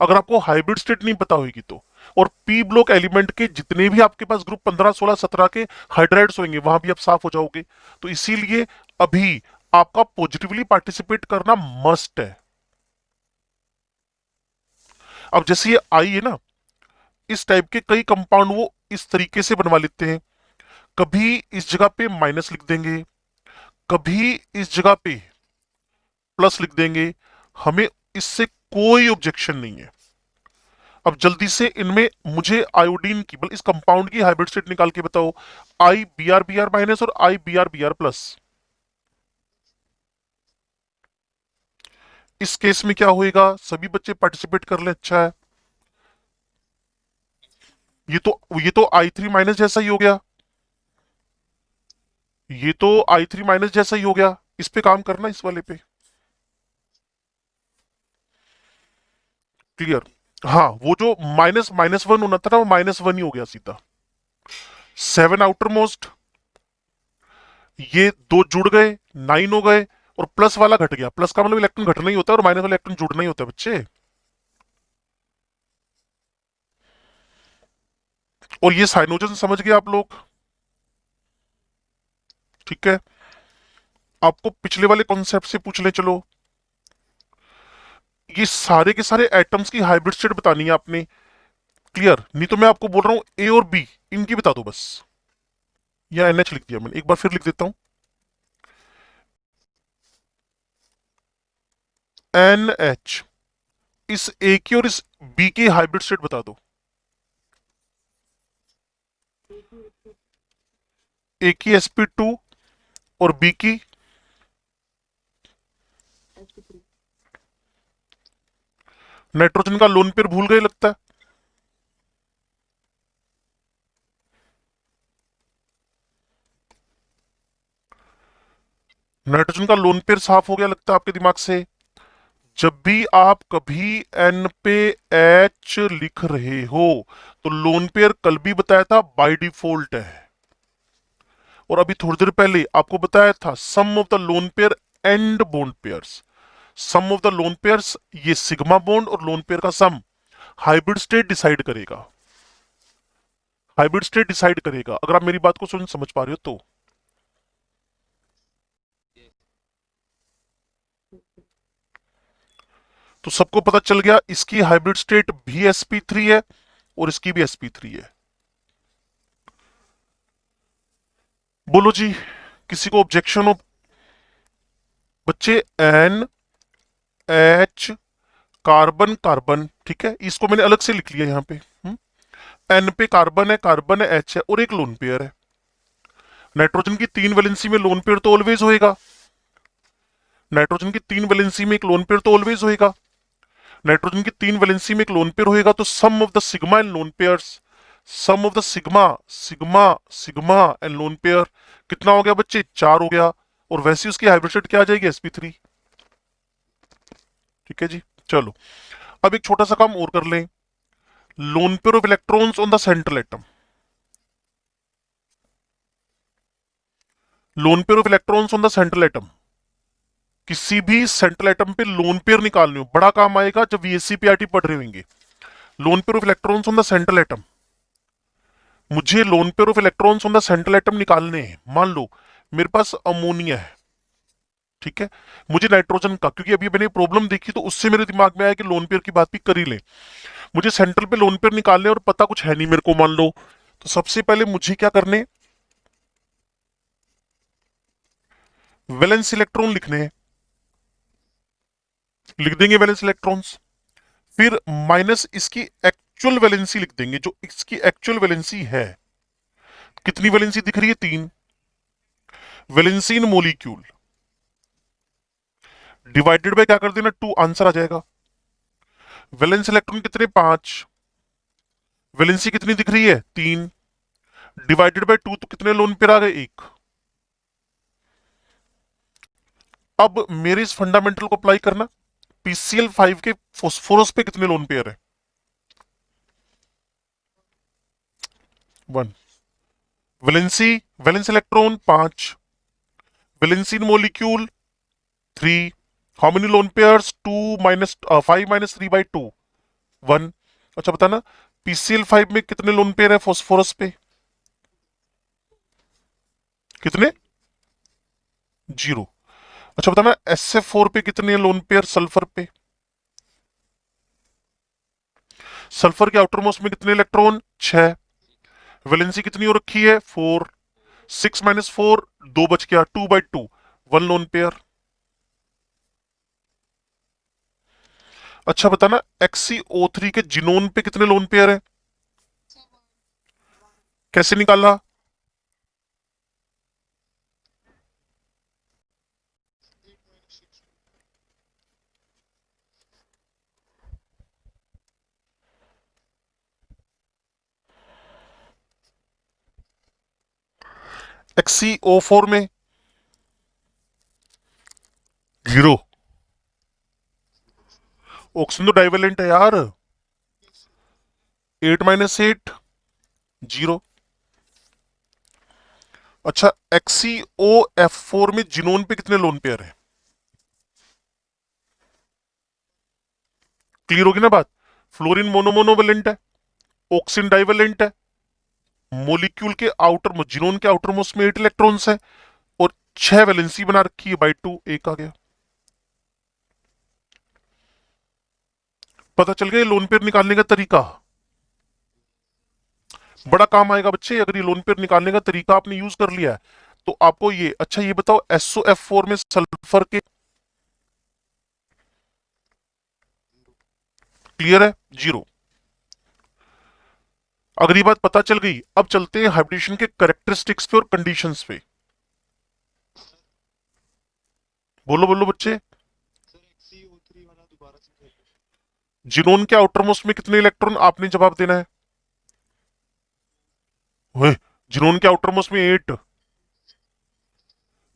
अगर आपको हाइब्रिड स्टेट नहीं पता होगी तो। और पी ब्लॉक एलिमेंट के जितने भी आपके पास ग्रुप 15, 16, 17 के हाइड्राइड्स होंगे, वहां भी आप साफ हो जाओगे। तो इसीलिए अभी आपका पॉजिटिवली पार्टिसिपेट करना मस्ट है। अब जैसे ये आई है ना, इस टाइप के कई कंपाउंड वो इस तरीके से बनवा लेते हैं, कभी इस जगह पे माइनस लिख देंगे, कभी इस जगह पे प्लस लिख देंगे, हमें इससे कोई ऑब्जेक्शन नहीं है। अब जल्दी से इनमें मुझे आयोडीन की, बल्कि इस कंपाउंड की हाइब्रिड स्टेट निकाल के बताओ, आई बी आर माइनस और आई बी आर प्लस। इस केस में क्या होएगा, सभी बच्चे पार्टिसिपेट कर ले, अच्छा है। ये तो आई थ्री माइनस जैसा ही हो गया, ये तो आई थ्री माइनस जैसा ही हो गया। इस पे काम करना, इस वाले पे। क्लियर। हाँ, वो जो माइनस माइनस वन होना था ना, वो माइनस वन ही हो गया सीधा। सेवन आउटर मोस्ट, ये दो जुड़ गए, नाइन हो गए, और प्लस वाला घट गया। प्लस का मतलब इलेक्ट्रॉन घटना ही होता है और माइनस वाला इलेक्ट्रॉन जुड़ना ही होता है बच्चे। और ये साइनोजन समझ गए आप लोग, ठीक है। आपको पिछले वाले कॉन्सेप्ट से पूछ ले चलो, ये सारे के सारे एटम्स की हाइब्रिड स्टेट बतानी है आपने। क्लियर, नहीं तो मैं आपको बोल रहा हूं ए और बी इनकी बता दो बस। या एनएच लिख दिया मैंने, एक बार फिर लिख देता हूं, एन एच। इस ए की और इस बी की हाइब्रिड स्टेट बता दो। ए की sp2 और बी की, नाइट्रोजन का लोन पेयर भूल गए लगता है। नाइट्रोजन का लोन पेयर साफ हो गया लगता है आपके दिमाग से। जब भी आप कभी एन पे एच लिख रहे हो तो लोन पेयर कल भी बताया था बाय डिफॉल्ट है, और अभी थोड़ी देर पहले आपको बताया था sum of the lone pair and bond pairs. Sum of the lone pairs, ये सिग्मा बॉन्ड और लोन पेयर का सम हाइब्रिड स्टेट डिसाइड करेगा। हाइब्रिड स्टेट डिसाइड करेगा, अगर आप मेरी बात को समझ पा रहे हो तो। तो सबको पता चल गया, इसकी हाइब्रिड स्टेट भी sp3 है और इसकी भी sp3 है। बोलो जी, किसी को ऑब्जेक्शन हो बच्चे? एन एच कार्बन कार्बन, ठीक है, इसको मैंने अलग से लिख लिया यहाँ पे। एन पे कार्बन है, एच है, और एक लोन पेयर है। नाइट्रोजन की तीन वैलेंसी में लोन पेयर तो ऑलवेज होएगा। नाइट्रोजन की तीन वैलेंसी में एक लोन पेयर तो ऑलवेज होएगा। नाइट्रोजन की तीन वैलेंसी में एक लोन पेयर होएगा, तो sum of the sigma and lone pairs, sum of the sigma sigma sigma and lone pair कितना हो गया बच्चे? चार हो गया। और वैसे उसकी हाइब्रिड स्टेट क्या आ जाएगी? sp3। ठीक है जी, चलो अब एक छोटा सा काम और कर लें। Loan pair of electrons on the central atom, loan pair of electrons on the central atom, किसी भी सेंट्रल एटम पे लोन पेयर निकालने हो, बड़ा काम आएगा जब वीएससी पीआरटी पढ़ रहे होंगे। Lone pair of electrons on the central atom, मुझे lone pair of electrons on the central atom निकालने हैं। मान लो मेरे पास अमोनिया है, ठीक है, मुझे नाइट्रोजन का, क्योंकि अभी मैंने प्रॉब्लम देखी तो उससे मेरे दिमाग में आया कि लोन पेयर की बात भी कर ही ले। मुझे सेंट्रल पे लोन पेयर निकालने और पता कुछ है नहीं मेरे को, मान लो, तो सबसे पहले मुझे क्या करने, वैलेंस इलेक्ट्रॉन लिखने हैं। लिख देंगे वैलेंस इलेक्ट्रॉन्स, फिर माइनस इसकी एक्चुअल वैलेंसी लिख देंगे, जो इसकी एक्चुअल वैलेंसी है। कितनी वैलेंसी दिख रही है? तीन। Valency in molecule divided by क्या कर देना? टू, आंसर आ जाएगा। वैलेंस इलेक्ट्रॉन कितने? पांच। वैलेंसी कितनी दिख रही है? तीन। डिवाइडेड बाय टू, तो कितने लोन पेयर आ गए? एक। अब मेरे इस फंडामेंटल को अप्लाई करना, PCl5 के फोस्फोरस पे कितने लोन पेयर है? वन। वैलेंसी, वैलेंस इलेक्ट्रॉन पांच, valency in molecule three, how many lone pairs? Two minus five minus three by two, one. अच्छा बताना, PCl5 में कितने लोन पेयर है फोस्फोरस पे? कितने? जीरो। अच्छा बताना, SF4 पे कितने लोन पेयर सल्फर पे? सल्फर के आउटर मोस्ट में कितने इलेक्ट्रॉन? 6। वैलेंसी कितनी हो रखी है? 4। 6 - 4, 2 बच गया, 2/2, 1 लोन पेयर। अच्छा बताना, XCO3 के जिनोन पे कितने लोन पेयर है? कैसे निकाला? XCO4 में 0। ऑक्सीजन तो डाइवेलेंट है यार। 8 - 8, 0। अच्छा, XCOF4 में जिनोन पे कितने लोन पेयर है? क्लियर होगी ना बात? फ्लोरीन मोनोमोनोवेलेंट है, ऑक्सीजन डाइवेलेंट है, मोलिक्यूल के आउटर जिनोन के आउटर मोस्ट में 8 इलेक्ट्रॉन्स है, और 6 वैलेंसी बना रखी है, बाई 2 एक आ गया। पता चल गया ये लोन पेयर निकालने का तरीका। बड़ा काम आएगा बच्चे, अगर ये लोन पेयर निकालने का तरीका आपने यूज कर लिया है तो आपको ये। अच्छा ये बताओ, SOF4 में सल्फर के, क्लियर है? 0। अगर ये बात पता चल गई, अब चलते हैं हाइब्रिडेशन के कैरेक्टरिस्टिक्स पे और कंडीशंस पे। बोलो बोलो बच्चे। जिनोन के आउटरमोस्ट में कितने इलेक्ट्रॉन? आपने जवाब देना है। ओए, जिनोन के आउटरमोस्ट में 8।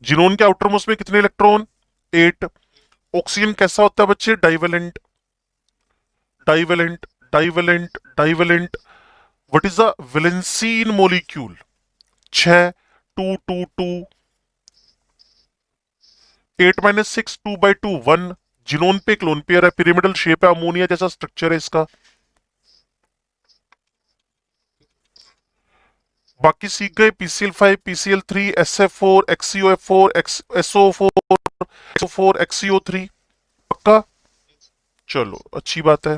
जिनोन के आउटरमोस्ट में कितने इलेक्ट्रॉन? 8। ऑक्सीजन कैसा होता है बच्चे? Divalent, divalent, divalent, divalent. What is the valency in molecule? 6। 2 2 2। 8 - 6, 2/2, 1। Xenon पे एक लोन पेयर है, पिरामिडल शेप है, अमोनिया जैसा स्ट्रक्चर है इसका। बाकी सीख गए, PCl5, PCl3, SF4, XCOF4, SO4, SO4, XCO3। पक्का? चलो अच्छी बात है।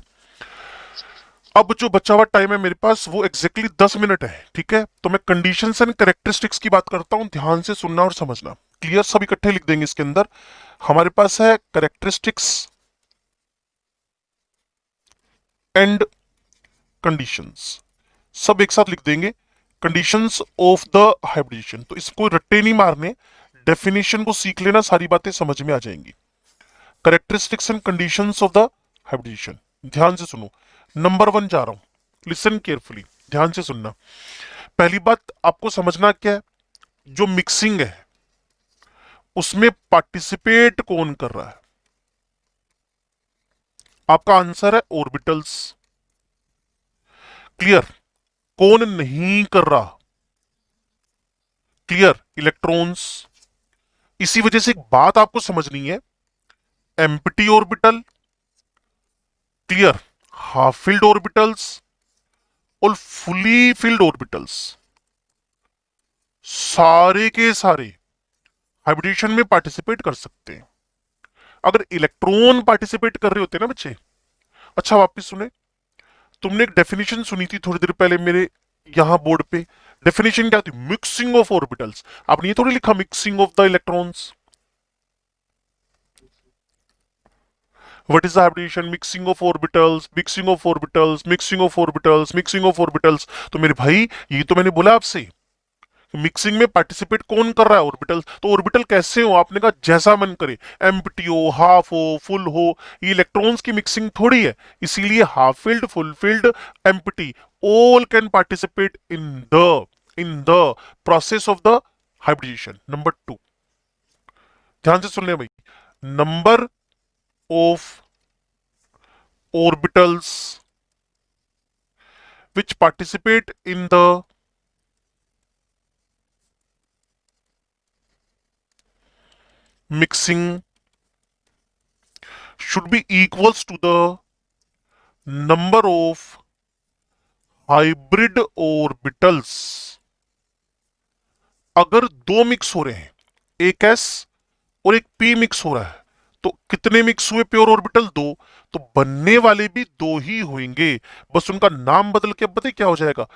अब जो बचा हुआ टाइम है मेरे पास वो एग्जैक्टली 10 मिनट है, ठीक है? तो मैं कंडीशंस एंड कैरेक्टरिस्टिक्स की बात करता हूं, ध्यान से सुनना और समझना। क्लियर? सब इकट्ठे लिख देंगे इसके अंदर। हमारे पास है कैरेक्टरिस्टिक्स एंड कंडीशंस, सब एक साथ लिख देंगे। कंडीशंस ऑफ द हाइब्रिडेशन, तो इसको रट्टे नहीं मारने, डेफिनेशन को सीख लेना, सारी बातें समझ में आ जाएंगी। Characteristics and conditions of the hybridisation, ध्यान से सुनो। नंबर 1 जा रहा हूं, लिसन केयरफुली, ध्यान से सुनना। पहली बात आपको समझना क्या है, जो मिक्सिंग है उसमें पार्टिसिपेट कौन कर रहा है? आपका आंसर है ऑर्बिटल्स। क्लियर? कौन नहीं कर रहा? क्लियर? इलेक्ट्रॉन्स। इसी वजह से एक बात आपको समझनी है, empty orbital, clear, half filled orbitals और फुली फिल्ड ऑर्बिटल्स, सारे के सारे हाइब्रिडेशन में पार्टिसिपेट कर सकते हैं। अगर इलेक्ट्रॉन पार्टिसिपेट कर रहे होते ना बच्चे। अच्छा वापस सुने, तुमने एक डेफिनेशन सुनी थी थोड़ी देर पहले मेरे यहां बोर्ड पे। डेफिनेशन क्या थी? Mixing of orbitals. आपने ये थोड़ी लिखा mixing of the electrons. What is the hybridisation? Mixing of orbitals, mixing of orbitals, mixing of orbitals, mixing of orbitals. तो मेरे भाई ये तो मैंने बोला आपसे, मिक्सिंग में पार्टिसिपेट कौन कर रहा है? ऑर्बिटल। तो ऑर्बिटल कैसे हो? आपने कहा जैसा मन करे, एम्प्टी हो, हाफ हो, फुल हो। ये इलेक्ट्रॉन्स की मिक्सिंग थोड़ी है, इसीलिए half filled, full filled, empty, all can participate in the process of the hybridisation. Number 2, ध्यान से सुन ले भाई। Number of orbitals which participate in the mixing should be equals to the number of hybrid orbitals। अगर दो mix हो रहे हैं, एक s और एक p मिक्स हो रहा है, तो कितने मिक्स हुए प्योर ऑर्बिटल? दो। तो बनने वाले भी दो ही होंगे, बस उनका नाम बदल के अब बताइए क्या हो जाएगा?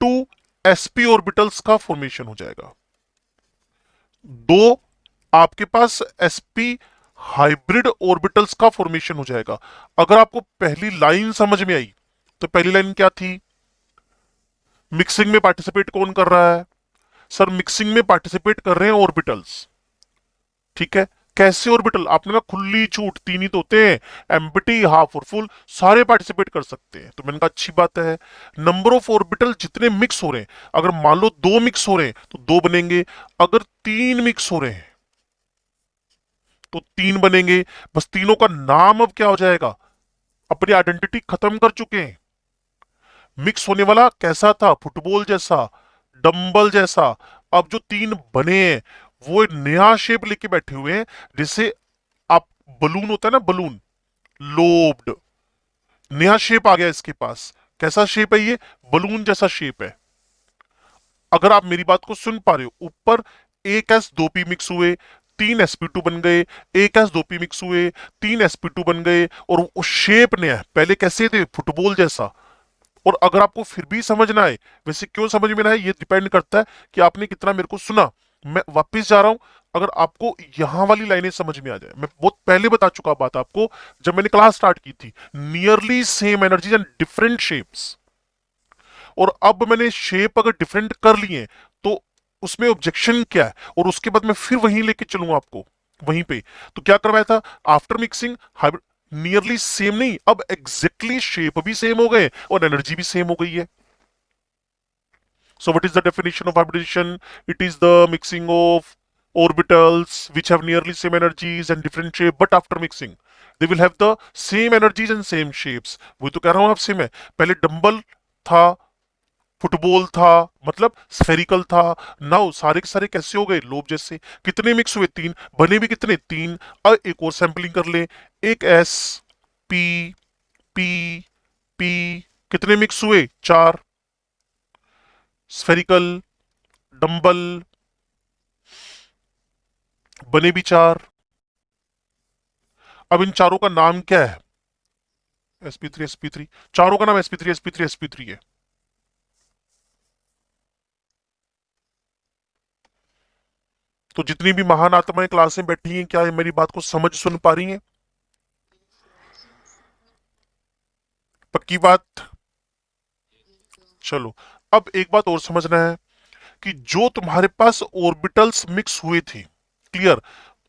टू sp ऑर्बिटल्स का फॉर्मेशन हो जाएगा। दो आपके पास sp हाइब्रिड ऑर्बिटल्स का फॉर्मेशन हो जाएगा। अगर आपको पहली लाइन समझ में आई तो पहली लाइन क्या थी? मिक्सिंग में पार्टिसिपेट कौन कर रहा है? सर मिक्सिंग में पार्टिसिपेट कर रहे हैं ऑर्बिटल्स। ठीक है, कैसे ऑर्बिटल? आपने ना खुली छूट, तीन ही तो होते हैं, एम्प्टी, हाफ और फुल, सारे पार्टिसिपेट कर सकते हैं। तो मैंने कहा अच्छी बात है। नंबर ऑफ ऑर्बिटल जितने मिक्स हो रहे हैं, अगर मान लो दो मिक्स हो रहे हैं तो दो बनेंगे, अगर तीन मिक्स हो रहे हैं तो तीन बनेंगे। बस तीनों का नाम अब क्या हो जाएगा? अपनी आइडेंटिटी खत्म कर चुके हैं। मिक्स होने वाला कैसा था? फुटबॉल जैसा, डंबल जैसा। अब जो तीन बने हैं वो एक नया शेप लेके बैठे हुए हैं, जैसे आप बलून होता है ना, बलून लोब्ड, नया शेप आ गया इसके पास। कैसा शेप है ये? बलून जैसा शेप है। अगर आप मेरी बात को सुन पा रहे हो, ऊपर एक एस दो पी मिक्स हुए, तीन sp2 बन गए, एक एस दो पी मिक्स हुए, तीन sp2 बन गए, और वो शेप नया है। पहले कैसे थे? फुटबॉल जैसा। और अगर आपको फिर भी समझना है, वैसे क्यों समझ में ना है ये डिपेंड करता है कि आपने कितना मेरे को सुना। मैं वापस जा रहा हूं, अगर आपको यहां वाली लाइनें समझ में आ जाए, मैं बहुत पहले बता चुका बात आपको जब मैंने क्लास स्टार्ट की थी, nearly same energies and different shapes. और अब मैंने शेप अगर डिफरेंट कर लिए तो उसमें ऑब्जेक्शन क्या है? और उसके बाद मैं फिर वहीं लेके चलूंगा आपको, वहीं पे। तो क्या करवाया था? आफ्टर मिक्सिंग नियरली सेम नहीं, अब एग्जैक्टली शेप भी सेम हो गए और एनर्जी भी सेम हो गई है। So what is the definition of hybridization? It is the mixing of orbitals which have nearly same energies and different shape, but after mixing they will have the same energies and same shapes. वही तो कह रहा हूं आपसे मैं। पहले dumbbell था, football था, मतलब स्फेरिकल था। नाउ सारे के सारे कैसे हो गए? लोब जैसे। कितने मिक्स हुए? तीन। बने भी कितने? तीन। अब एक और सैंपलिंग कर ले। एक एस पी पी पी, कितने मिक्स हुए? चार। स्फेरिकल, डंबल, बने भी चार। अब इन चारों का नाम क्या है? sp3 sp3। चारों का नाम sp3 sp3 sp3 है। तो जितनी भी महान आत्माएं क्लास में बैठी हैं, क्या ये मेरी बात को समझ सुन पा रही हैं? पक्की बात? चलो, अब एक बात और समझना है कि जो तुम्हारे पास ऑर्बिटल्स मिक्स हुए थे, क्लियर,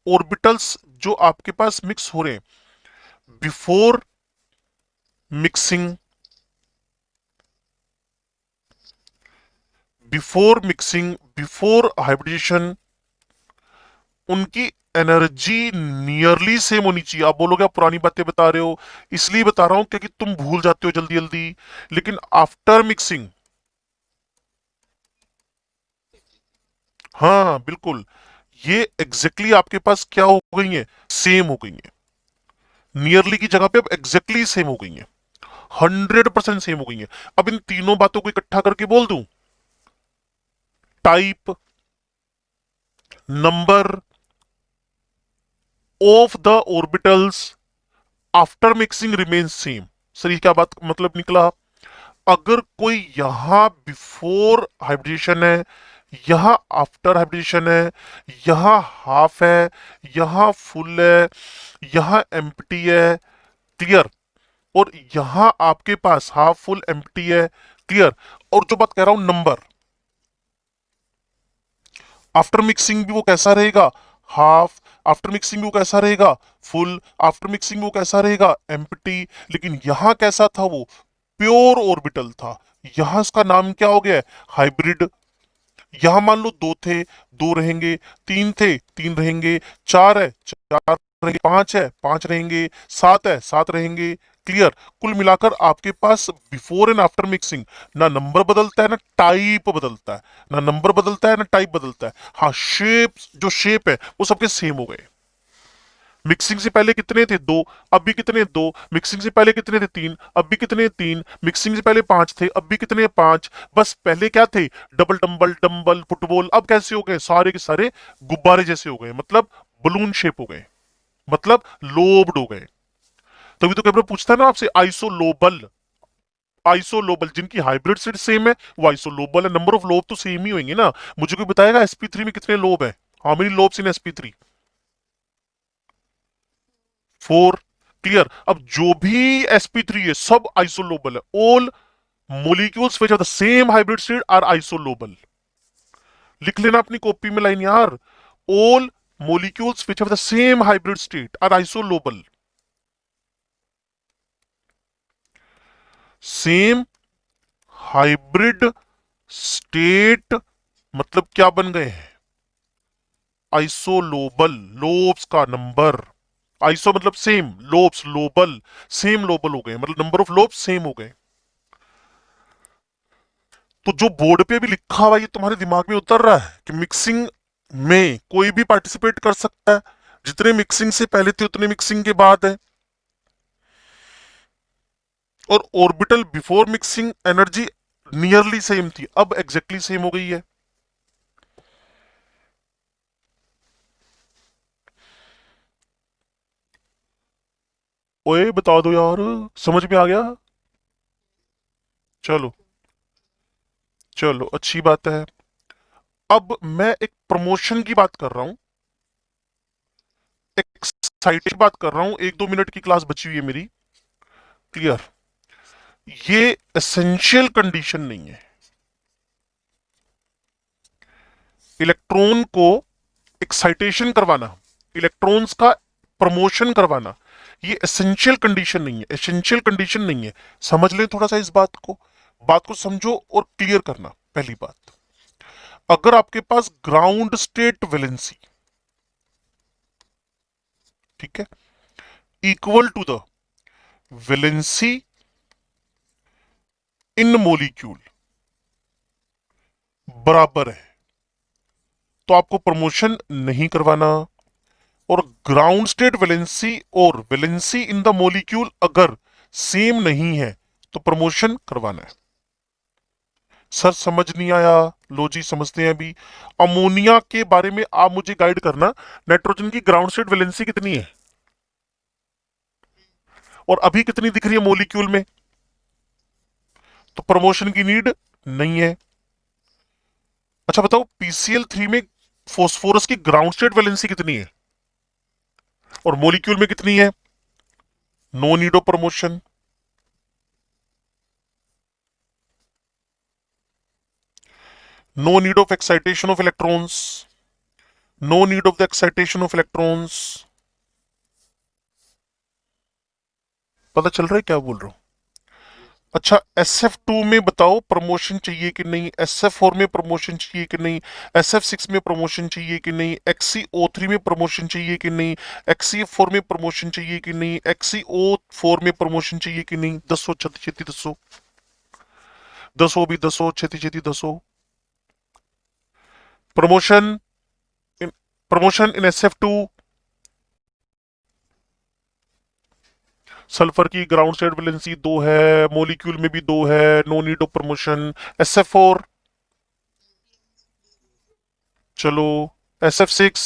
ऑर्बिटल्स जो आपके पास मिक्स हो रहे हैं बिफोर मिक्सिंग, बिफोर हाइब्रिडेशन, उनकी एनर्जी नियरली सेम होनी चाहिए। आप बोलोगे आप पुरानी बातें बता रहे हो, इसलिए बता रहा हूं क्योंकि तुम भूल जाते हो जल्दी जल्दी। लेकिन आफ्टर मिक्सिंग, हाँ बिल्कुल, ये एग्जैक्टली आपके पास क्या हो गई है? सेम हो गई है। नियरली की जगह पे अब एग्जैक्टली सेम हो गई है, 100% सेम हो गई है। अब इन तीनों बातों को इकट्ठा करके बोल दूं, type, number of the orbitals after mixing remain same. Sir ये क्या बात मतलब निकला? अगर कोई यहां बिफोर हाइब्रिडेशन है, यहां आफ्टर हाइब्रिडेशन है, यहां हाफ है, यहां फुल है, यहां एम्प्टी है, क्लियर, और यहां आपके पास हाफ फुल एम्प्टी है, क्लियर। और जो बात कह रहा हूं नंबर, आफ्टर मिक्सिंग भी वो कैसा रहेगा? हाफ। आफ्टर मिक्सिंग भी वो कैसा रहेगा? फुल। आफ्टर मिक्सिंग भी वो कैसा रहेगा? एम्प्टी। लेकिन यहां कैसा था? वो प्योर ऑर्बिटल था। यहां इसका नाम क्या हो गया? हाइब्रिड। यहां मान लो दो थे, दो रहेंगे, तीन थे, तीन रहेंगे, चार है, चार रहेंगे, पांच है, पांच रहेंगे, सात है, सात रहेंगे, क्लियर। कुल मिलाकर आपके पास बिफोर एंड आफ्टर मिक्सिंग ना नंबर बदलता है ना टाइप बदलता है, ना नंबर बदलता है ना टाइप बदलता है। हाँ, शेप, जो शेप है वो सबके सेम हो गए। मिक्सिंग से पहले कितने थे? दो। अब भी कितने? दो। मिक्सिंग से पहले कितने थे? तीन। अब भी कितने? तीन। मिक्सिंग से पहले पांच थे, अब भी कितने? पांच। बस पहले क्या थे? Double dumbbell, dumbbell, football. अब कैसे हो गए? सारे के सारे गुब्बारे जैसे हो गए, मतलब बलून शेप हो गए। मतलब लोब्ड हो गए। तभी तो पेपर पूछता है ना आपसे आइसोलोबल। आइसोलोबल जिनकी हाइब्रिड सीट सेम है वो आइसोलोबल है। नंबर ऑफ लोब तो सेम ही होंगे ना। मुझे कोई बताएगा sp3 में कितने लोब है? How many lobes in sp3? 4। Clear. अब जो भी sp3 है सब आइसोलोबल है। All molecules which are the same hybridised are isolobal. लिख लेना अपनी कॉपी में लाइन यार। ऑल molecules which have the same hybrid state are isolobal. Same hybrid state मतलब क्या बन गए हैं? आइसोलोबल। लोब्स का नंबर। आइसो मतलब same, lobes lobal, same lobal हो गए मतलब नंबर ऑफ लोब्स सेम हो गए। तो जो बोर्ड पे भी लिखा हुआ ये तुम्हारे दिमाग में उतर रहा है कि मिक्सिंग में कोई भी पार्टिसिपेट कर सकता है। जितने मिक्सिंग से पहले थे उतने मिक्सिंग के बाद है। और orbital before mixing energy nearly same थी, अब एग्जैक्टली सेम हो गई है। ओए बता दो यार, समझ में आ गया? चलो चलो अच्छी बात है। अब मैं एक प्रमोशन की बात कर रहा हूं, एक्साइटेड की बात कर रहा हूं। 1-2 मिनट की क्लास बची हुई है मेरी। क्लियर। ये एसेंशियल कंडीशन नहीं है। इलेक्ट्रॉन को एक्साइटेशन करवाना, इलेक्ट्रॉन्स का प्रमोशन करवाना, ये एसेंशियल कंडीशन नहीं है। एसेंशियल कंडीशन नहीं है। समझ लें थोड़ा सा इस बात को समझो और क्लियर करना। पहली बात, अगर आपके पास ग्राउंड स्टेट वैलेंसी, ठीक है, equal to the valency in molecule बराबर है तो आपको प्रमोशन नहीं करवाना। और ग्राउंड स्टेट वैलेंसी और वैलेंसी इन द मोलिक्यूल अगर सेम नहीं है तो प्रमोशन करवाना है। सर समझ नहीं आया? लो जी समझते हैं अभी। अमोनिया के बारे में आप मुझे गाइड करना। नाइट्रोजन की ग्राउंड स्टेट वैलेंसी कितनी है और अभी कितनी दिख रही है मोलिक्यूल में? तो प्रमोशन की नीड नहीं है। अच्छा बताओ, PCl3 में फोस्फोरस की ग्राउंड स्टेट वैलेंसी कितनी है और मोलिक्यूल में कितनी है? No need of promotion. No need of excitation of electrons. No need of the excitation of electrons. पता चल रहा है क्या बोल रहा हूं? अच्छा SF2 में बताओ प्रमोशन चाहिए कि नहीं, SF4 में प्रमोशन चाहिए कि नहीं, SF6 में प्रमोशन चाहिए कि नहीं, XCO3 में प्रमोशन चाहिए कि नहीं, XCF4 में प्रमोशन चाहिए कि नहीं, XCO4 में प्रमोशन चाहिए कि नहीं? दसो छेती छेती दसो। दसो भी दसो, छेती छेती दसो। प्रमोशन इन SF2। सल्फर की ग्राउंड स्टेट वैलेंसी 2 है, मोलिक्यूल में भी 2 है, no need of promotion. SF4। चलो SF6।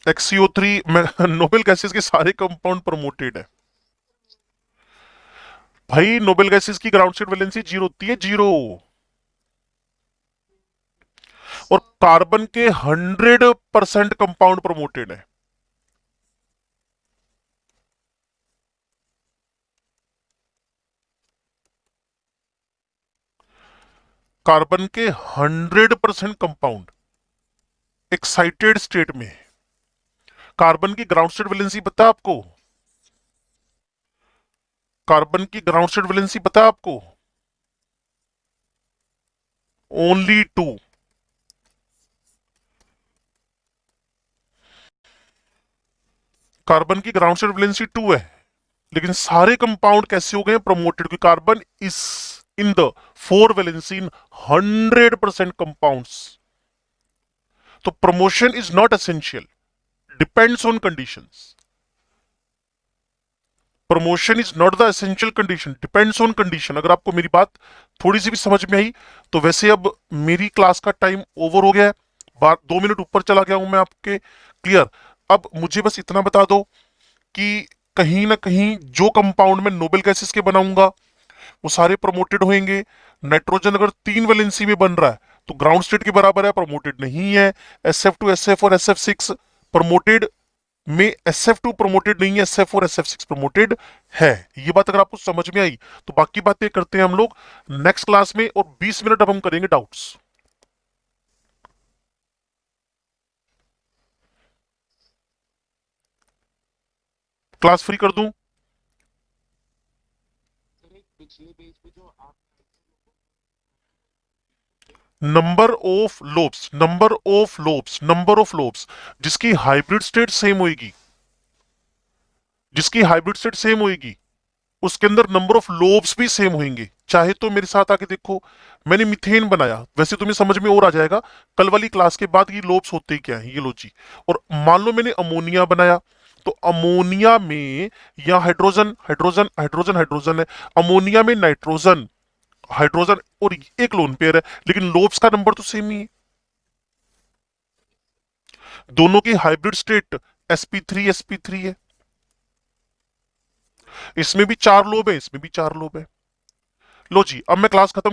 XCO3 नोबेल गैसेस के सारे कंपाउंड प्रमोटेड है। भाई नोबेल गैसेस की ग्राउंड स्टेट वैलेंसी 0 होती है, 0। और कार्बन के 100% कंपाउंड प्रमोटेड है। कार्बन के 100% कंपाउंड एक्साइटेड स्टेट में। कार्बन की ग्राउंड स्टेट वैलेंसी पता है आपको? कार्बन की ग्राउंड स्टेट वैलेंसी पता है आपको? ओनली 2। कार्बन की ग्राउंड स्टेट वैलेंसी 2 है, लेकिन सारे कंपाउंड कैसे हो गए प्रमोटेड? क्योंकि carbon is in the 4 valency in 100% compounds. तो promotion is not essential, depends on conditions. Promotion is not the essential condition, depends on condition. अगर आपको मेरी बात थोड़ी सी भी समझ में आई तो वैसे अब मेरी क्लास का टाइम ओवर हो गया है। 2 मिनट ऊपर चला गया हूं मैं आपके। क्लियर। अब मुझे बस इतना बता दो कि कहीं ना कहीं जो कंपाउंड में नोबेल गैसेस के बनाऊंगा वो सारे प्रमोटेड होंगे। नाइट्रोजन अगर 3 वैलेंसी में बन रहा है तो ग्राउंड स्टेट के बराबर है, प्रमोटेड नहीं है। SF2 SF और SF6 प्रमोटेड में SF2 प्रमोटेड नहीं है, SF और SF6 प्रमोटेड है। ये बात अगर आपको समझ में आई तो बाकी बातें करते हैं हम लोग नेक्स्ट क्लास में, और 20 मिनट अब हम करेंगे डाउट्स। क्लास फ्री कर दूं? Number of lobes, number of lobes, number of lobes जिसकी हाइब्रिड स्टेट सेम होगी, जिसकी हाइब्रिड स्टेट सेम होगी उसके अंदर नंबर ऑफ लोब्स भी सेम होंगे। चाहे तो मेरे साथ आके देखो, मैंने मिथेन बनाया, वैसे तुम्हें समझ में और आ जाएगा कल वाली क्लास के बाद ये लोब्स होते ही क्या है, ये लो जी। और मान लो मैंने अमोनिया बनाया, तो अमोनिया में या हाइड्रोजन हाइड्रोजन हाइड्रोजन हाइड्रोजन है, अमोनिया में नाइट्रोजन हाइड्रोजन और एक लोन पेयर है, लेकिन लोब्स का नंबर तो सेम ही है। दोनों की हाइब्रिड स्टेट sp3 है। इसमें भी 4 लोब है, इसमें भी 4 लोब है। लो जी, अब मैं क्लास खत्म